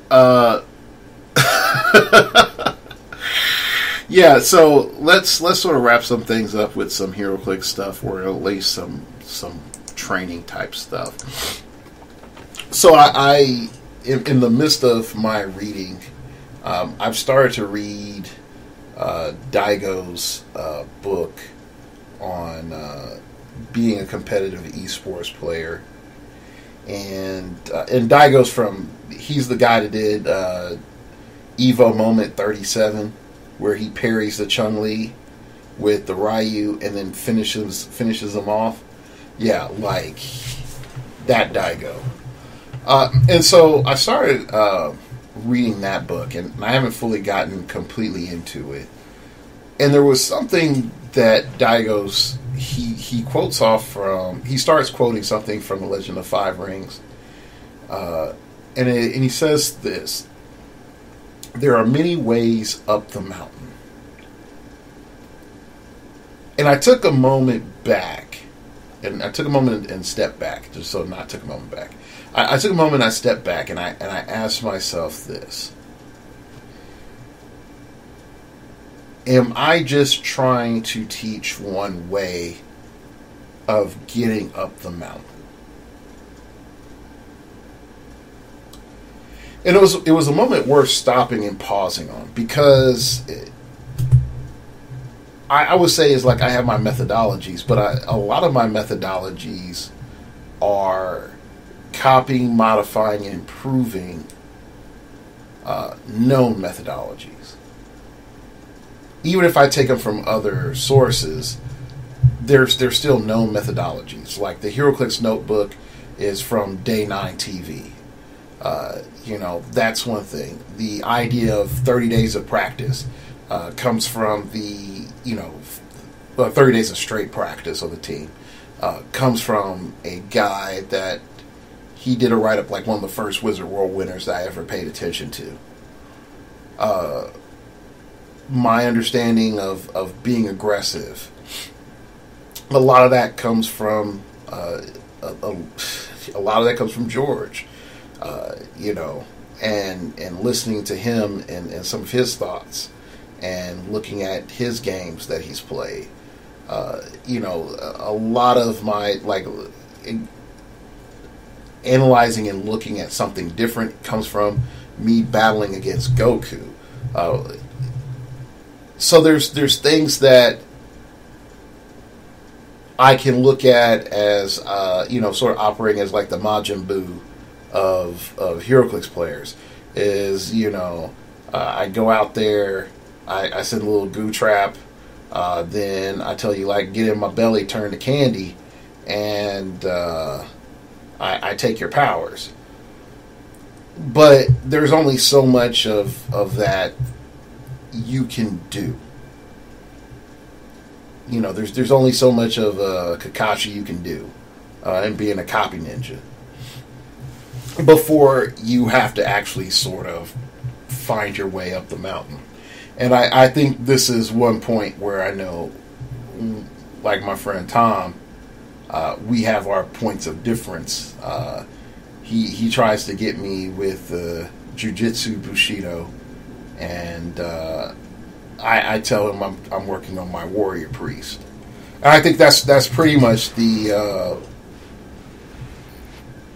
A: yeah. So let's sort of wrap some things up with some HeroClix stuff, or at least some training type stuff. So I in the midst of my reading, I've started to read Daigo's book on being a competitive esports player, and Daigo's he's the guy that did Evo Moment 37, where he parries the Chun-Li with the Ryu and then finishes them off. Yeah, like that Daigo. And so I started reading that book, and I haven't fully gotten completely into it. And there was something that Daigo's he quotes off from. He starts quoting something from The Legend of Five Rings, and he says this: "There are many ways up the mountain." And I took a moment back, and I took a moment and stepped back, just so not took a moment back. I took a moment, I stepped back, and I asked myself this: am I just trying to teach one way of getting up the mountain? And it was a moment worth stopping and pausing on, because I would say it's like I have my methodologies, but a lot of my methodologies are copying, modifying, and improving known methodologies. Even if I take them from other sources, there's still known methodologies. Like the heroclix notebook is from Day 9 TV. That's one thing. The idea of 30 days of practice comes from the 30 days of straight practice of the team. Comes from a guy that he did a write-up, like one of the first Wizard World winners that I ever paid attention to. My understanding of being aggressive, a lot of that comes from George, and listening to him and some of his thoughts, and looking at his games that he's played. A lot of my analyzing and looking at something different comes from me battling against Goku. So there's things that I can look at as sort of operating as like the Majin Buu of heroclix players. Is I go out there, I send a little goo trap, then I tell you, like, get in my belly, turn to candy, and I take your powers. But there's only so much of that you can do. There's only so much of Kakashi you can do, and being a copy ninja, before you have to actually sort of find your way up the mountain. And I think this is one point where I know, like my friend Tom, we have our points of difference. He tries to get me with Jiu-Jitsu Bushido, and I tell him I'm working on my warrior priest. And I think that's pretty much the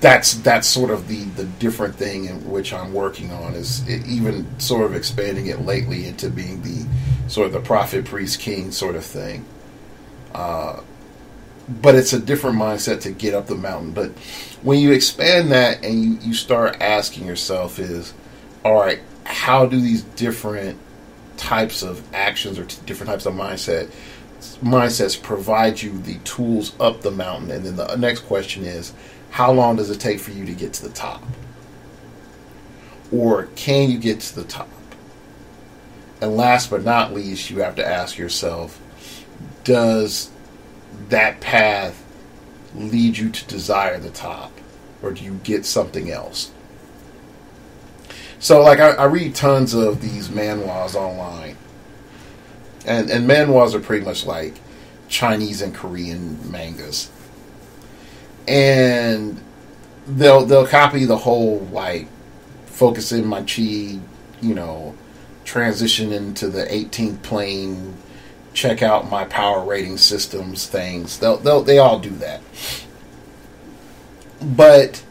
A: that's sort of the different thing in which I'm working on, is even sort of expanding it lately into being the sort of the prophet, priest, king sort of thing. But it's a different mindset to get up the mountain. But when you expand that and you start asking yourself is, all right, how do these different types of actions or different types of mindsets provide you the tools up the mountain? And then the next question is, how long does it take for you to get to the top? Or can you get to the top? And last but not least, you have to ask yourself, does that path lead you to desire the top? Or do you get something else? So, like, I read tons of these manhwas online. And manhwas are pretty much like Chinese and Korean mangas. And they'll copy the whole, like, focus in my chi, transition into the 18th plane, check out my power rating systems things. They all do that. But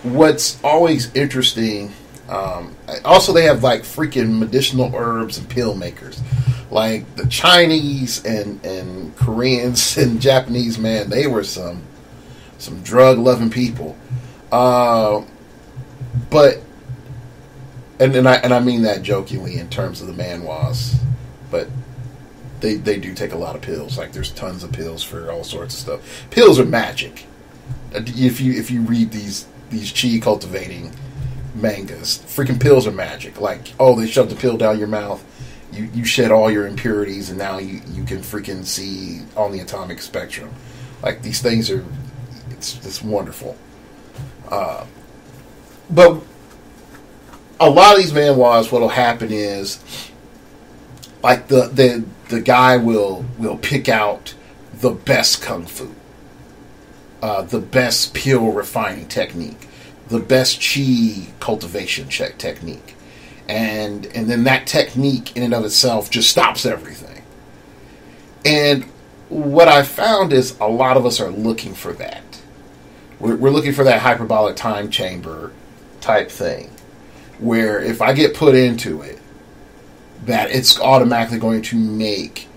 A: what's always interesting, also they have like freaking medicinal herbs and pill makers. Like the Chinese and Koreans and Japanese, man, they were some drug loving people. But I mean that jokingly in terms of the manhwas, but they do take a lot of pills. Like there's tons of pills for all sorts of stuff. Pills are magic. If you read these chi cultivating mangas, freaking pills are magic. Like, oh, they shoved a pill down your mouth, you shed all your impurities, and now you can freaking see on the atomic spectrum. Like these things are, it's wonderful. But a lot of these manhwas, what'll happen is, like the guy will pick out the best kung fu, the best pill refining technique, the best chi cultivation technique, and then that technique in and of itself just stops everything. And what I found is a lot of us are looking for that. We're looking for that hyperbolic time chamber type thing, where if I get put into it, that it's automatically going to make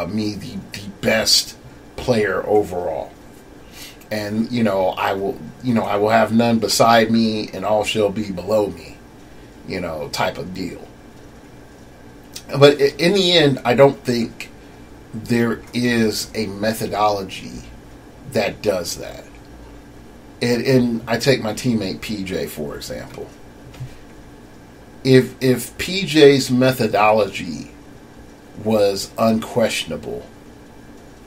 A: me the best player overall. And, I will have none beside me and all shall be below me, type of deal. But in the end, I don't think there is a methodology that does that. And I take my teammate PJ, for example. If PJ's methodology was unquestionable,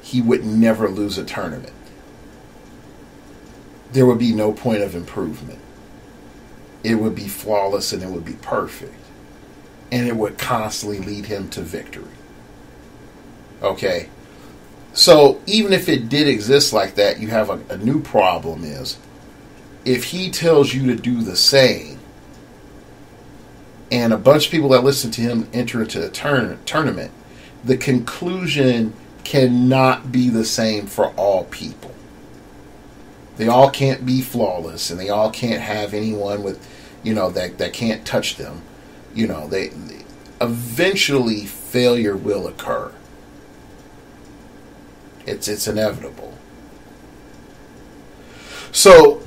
A: he would never lose a tournament. There would be no point of improvement. It would be flawless and it would be perfect. And it would constantly lead him to victory. Okay? So, even if it did exist like that, you have a new problem is, if he tells you to do the same, and a bunch of people that listen to him enter into a tournament, the conclusion cannot be the same for all people. They all can't be flawless, and they all can't have anyone with, that can't touch them. They eventually failure will occur. It's inevitable. So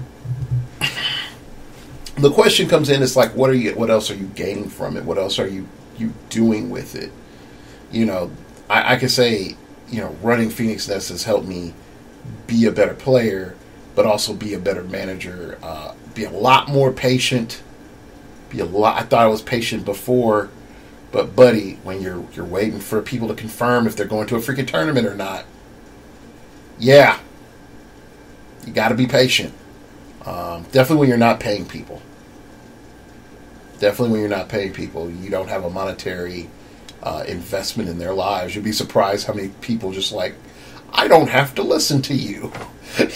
A: the question comes in, it's like, what else are you gaining from it? What else are you doing with it? I could say, running Phoenix Nest has helped me be a better player, but also be a better manager, be a lot more patient, I thought I was patient before, but buddy, when you're waiting for people to confirm if they're going to a freaking tournament or not, yeah, you got to be patient. Definitely when you're not paying people. You don't have a monetary investment in their lives. You'd be surprised how many people just like, I don't have to listen to you. And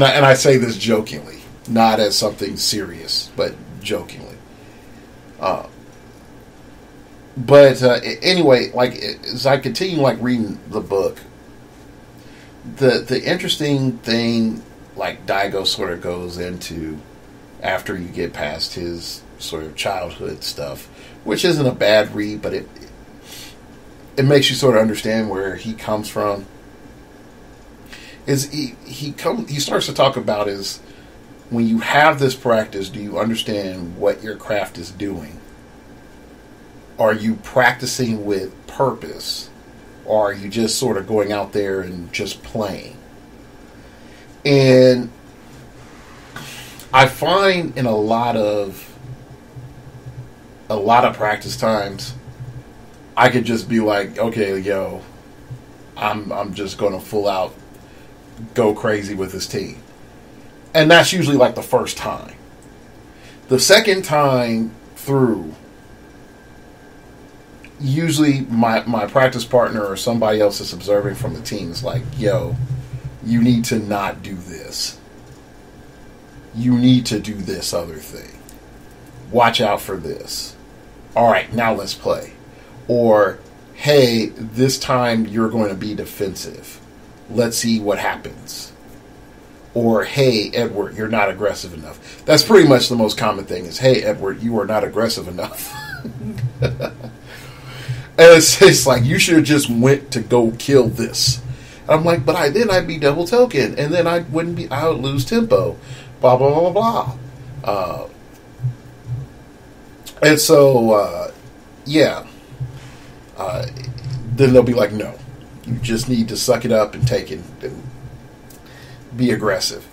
A: I say this jokingly, not as something serious, but jokingly. But anyway, like as I continue reading the book, the interesting thing, like Daigo sort of goes into after you get past his sort of childhood stuff, which isn't a bad read, but it makes you sort of understand where he comes from. Is he starts to talk about is, when you have this practice, do you understand what your craft is doing? Are you practicing with purpose? Or are you just sort of going out there and just playing? And I find in a lot of practice times, I could just be like, okay, yo, I'm just going to full out go crazy with this team. And that's usually like the first time. The second time through, usually my practice partner or somebody else that's observing from the team is like, yo, you need to not do this. You need to do this other thing. Watch out for this. All right, now let's play. Or, hey, this time you're going to be defensive. Let's see what happens. or hey, Edward, you're not aggressive enough. That's pretty much the most common thing is, hey, Edward, you are not aggressive enough. And it's like, you should have just went to go kill this. And I'm like, but I'd be double token, and then I would lose tempo. Blah, blah, blah, blah. And so, yeah. Then they'll be like, no. You just need to suck it up and take it and be aggressive.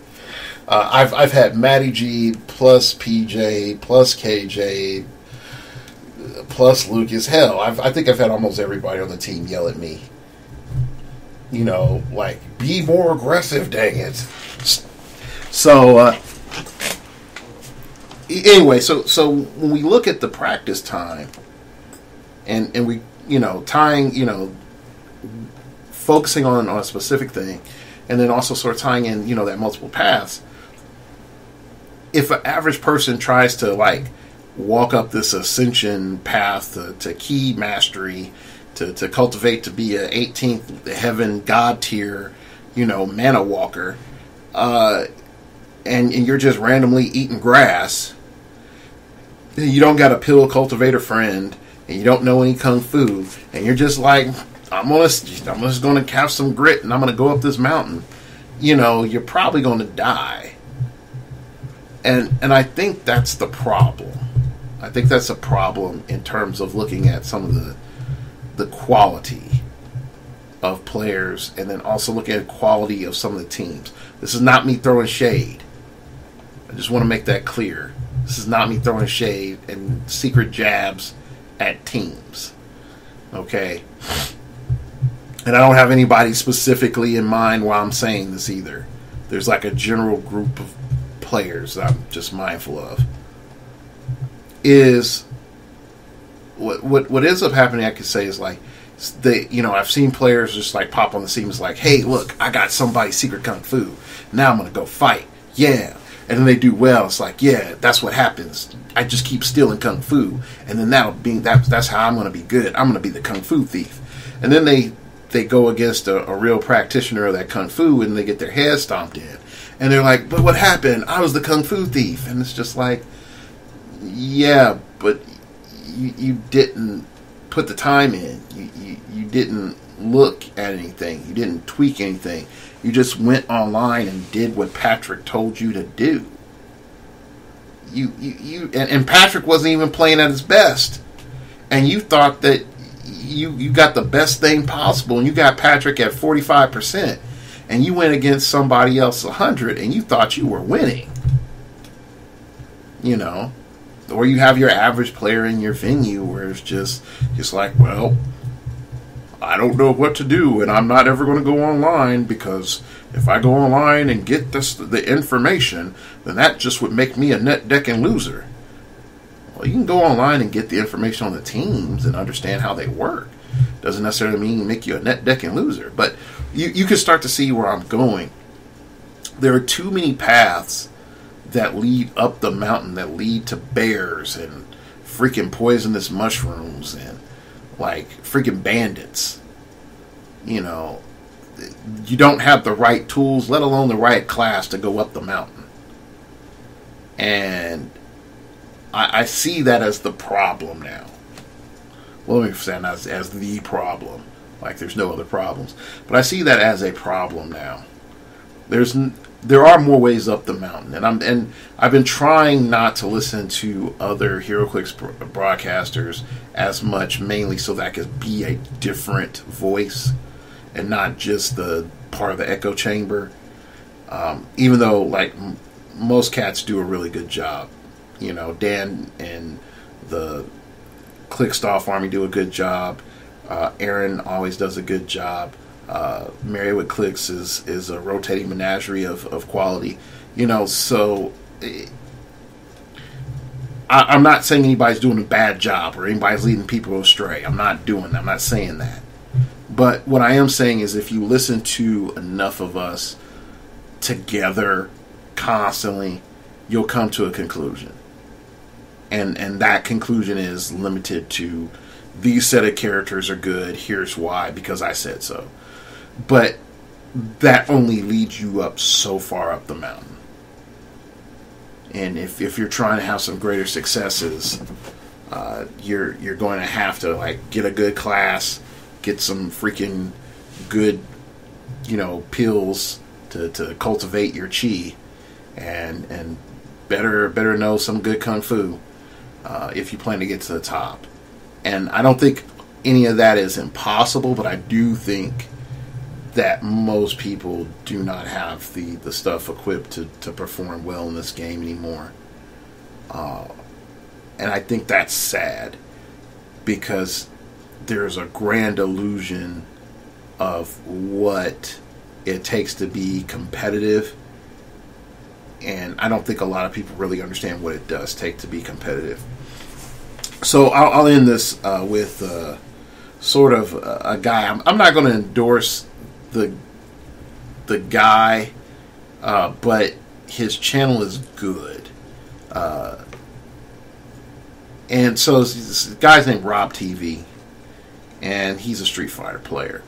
A: I've had Matty G plus PJ plus KJ plus Lucas. Hell, I think I've had almost everybody on the team yell at me. You know, like, be more aggressive, dang it. So, anyway, so when we look at the practice time, and we, tying, focusing on a specific thing, and then also sort of tying in, that multiple paths, if an average person tries to, like, walk up this ascension path to key mastery, to cultivate to be a 18th heaven god tier, mana walker, and you're just randomly eating grass, you don't got a pill cultivator friend, and you don't know any kung fu, and you're just like, I'm just gonna have some grit, and I'm gonna go up this mountain, you're probably gonna die. And I think that's the problem. I think that's a problem in terms of looking at some of the quality of players, and then also looking at quality of some of the teams. This is not me throwing shade. I just want to make that clear. This is not me throwing shade and secret jabs at teams. Okay? And I don't have anybody specifically in mind while I'm saying this either. There's like a general group of players that I'm just mindful of. Is what ends up happening, I could say, is like, I've seen players just like pop on the scene. It's like, hey, look, I got somebody's secret kung fu. Now I'm gonna go fight. Yeah. And then they do well. It's like, yeah, that's what happens. I just keep stealing kung fu, and then that's how I'm gonna be good. I'm gonna be the kung fu thief. And then they go against a real practitioner of that kung fu, and they get their head stomped in. And they're like, but what happened? I was the kung fu thief. And it's just like, yeah, but you didn't put the time in. You didn't look at anything. You didn't tweak anything. You just went online and did what Patrick told you to do. And Patrick wasn't even playing at his best. And you thought that you got the best thing possible, and you got Patrick at 45%, and you went against somebody else 100, and you thought you were winning. Or you have your average player in your venue where it's just like, well, I don't know what to do, and I'm not ever going to go online, because if I go online and get the information, then that just would make me a net decking loser. Well, you can go online and get the information on the teams and understand how they work. Doesn't necessarily mean make you a net decking loser, but you can start to see where I'm going. There are too many paths that lead up the mountain, that lead to bears and freaking poisonous mushrooms and like freaking bandits. You don't have the right tools, let alone the right class to go up the mountain. And I see that as the problem now. Well, let me say as the problem. Like there's no other problems. But I see that as a problem now. There are more ways up the mountain, and I've been trying not to listen to other heroclix broadcasters as much, mainly so that I could be a different voice and not just the part of the echo chamber. Even though, like, most cats do a really good job. Dan and the Clickstoff Army do a good job. Aaron always does a good job. Mary with Clicks is a rotating menagerie of quality. So I'm not saying anybody's doing a bad job or anybody's leading people astray. I'm not saying that. But what I am saying is, if you listen to enough of us together constantly, you'll come to a conclusion. And that conclusion is limited to these set of characters are good, here's why, because I said so. But that only leads you up so far up the mountain. And if you're trying to have some greater successes, you're going to have to like get a good class, get some freaking good, pills to cultivate your chi, and better know some good kung fu if you plan to get to the top. And I don't think any of that is impossible, but I do think that most people do not have the stuff equipped to perform well in this game anymore. And I think that's sad, because there's a grand illusion of what it takes to be competitive, and I don't think a lot of people really understand what it does take to be competitive. So I'll end this with sort of a guy. I'm not going to endorse the guy, but his channel is good. And so this guy's named Rob TV, and he's a Street Fighter player.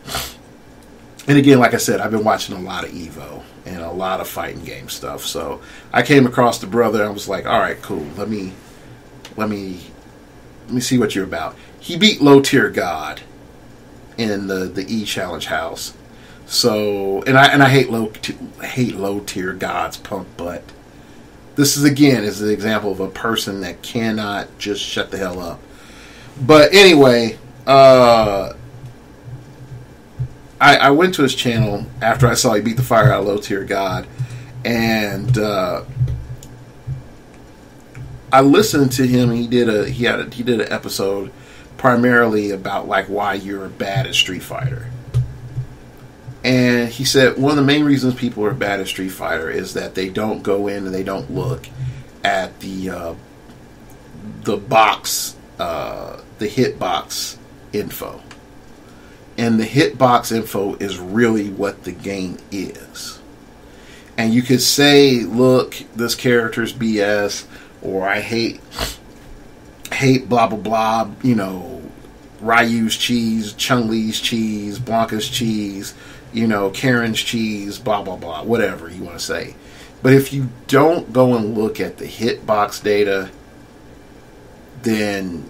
A: And again, like I said, I've been watching a lot of Evo and a lot of fighting game stuff. So I came across the brother, and I was like, all right, cool. Let me see what you're about. He beat Low Tier God in the E Challenge house. So, and I hate low tier God's punk butt. This is an example of a person that cannot just shut the hell up. But anyway, I went to his channel after I saw he beat the fire out of Low Tier God, and I listened to him. He did an episode primarily about like why you're bad at Street Fighter. And he said one of the main reasons people are bad at Street Fighter is that they don't go in and they don't look at the box, the hitbox info. And the hitbox info is really what the game is. And you could say, look, this character's BS, or I hate blah blah blah, Ryu's cheese, Chun-Li's cheese, Blanca's cheese, Karen's cheese, blah, blah, blah, whatever you want to say. But if you don't go and look at the hitbox data, then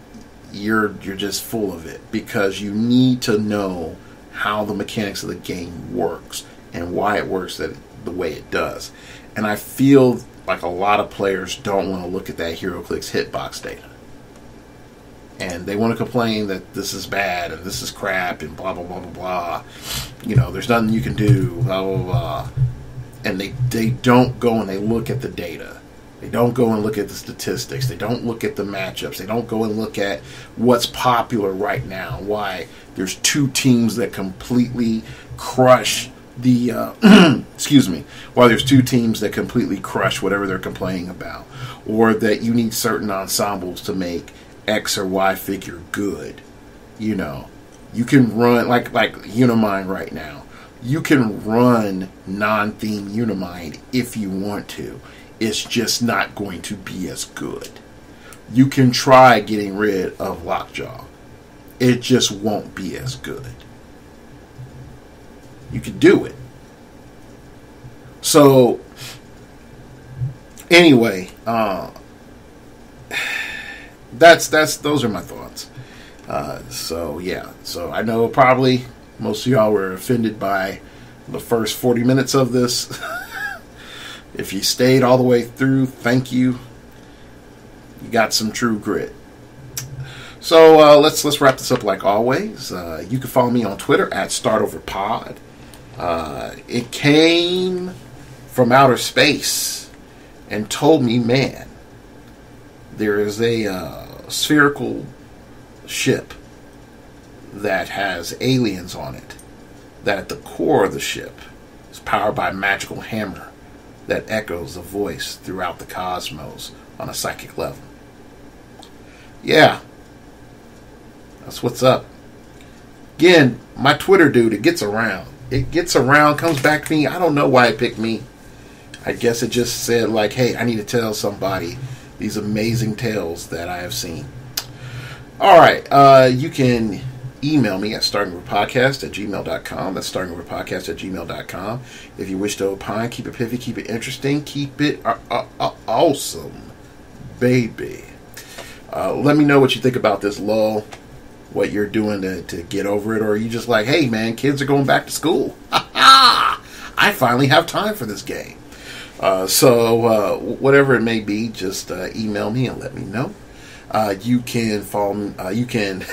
A: you're just full of it, because you need to know how the mechanics of the game works and why it works the way it does. And I feel like a lot of players don't want to look at that heroclix hitbox data. And they want to complain that this is bad and this is crap and blah, blah, blah, blah, blah. There's nothing you can do, blah, blah, blah. And they don't go and they look at the data. They don't go and look at the statistics. They don't look at the matchups. They don't go and look at what's popular right now. Why there's two teams that completely crush the... excuse me. Why there's two teams that completely crush whatever they're complaining about. Or that you need certain ensembles to make X or Y figure good. You can run like Unimind right now. You can run non-theme Unimind if you want to. It's just not going to be as good. You can try getting rid of Lockjaw. It just won't be as good. You can do it. So anyway, those are my thoughts. So I know probably most of y'all were offended by the first 40 minutes of this. If you stayed all the way through, thank you. You got some true grit. So let's wrap this up like always. You can follow me on Twitter at StartOverPod. It came from outer space and told me, man, there is a spherical ship that has aliens on it, that at the core of the ship is powered by a magical hammer that echoes a voice throughout the cosmos on a psychic level. Yeah, that's what's up. Again, my Twitter dude, it gets around. It gets around, comes back to me. I don't know why it picked me. I guess it just said, like, hey, I need to tell somebody these amazing tales that I have seen. Alright, you can email me at startingoverpodcast@gmail.com. That's startingoverpodcast@gmail.com. If you wish to opine, keep it pithy, keep it interesting, keep it awesome, baby. Let me know what you think about this lull, what you're doing to get over it, or are you just like, hey man, kids are going back to school. I finally have time for this game. So whatever it may be, just email me and let me know. You can follow me, you can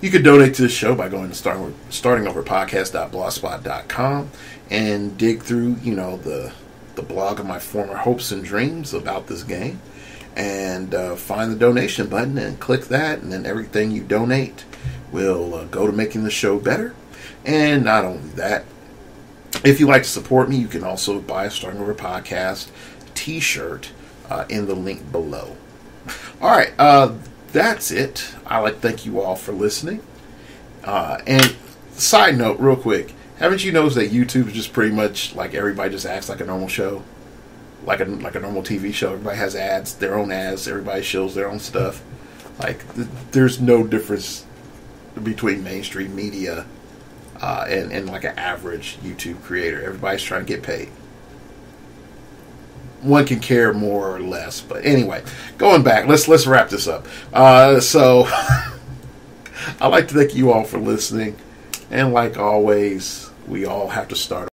A: you can donate to the show by going to startingoverpodcast.blogspot.com and dig through, the blog of my former hopes and dreams about this game, and find the donation button and click that, and then everything you donate will go to making the show better. And not only that, if you'd like to support me, you can also buy a Starting Over Podcast t-shirt in the link below. All right, that's it. I'd like to thank you all for listening. And side note, real quick, haven't you noticed that YouTube is just pretty much like everybody just acts like a normal show? Like a normal TV show. Everybody has ads, their own ads. Everybody shows their own stuff. Like, there's no difference between mainstream media and like an average YouTube creator. Everybody's trying to get paid. One can care more or less, but anyway, going back, let's wrap this up. So I'd like to thank you all for listening, and like always, we all have to start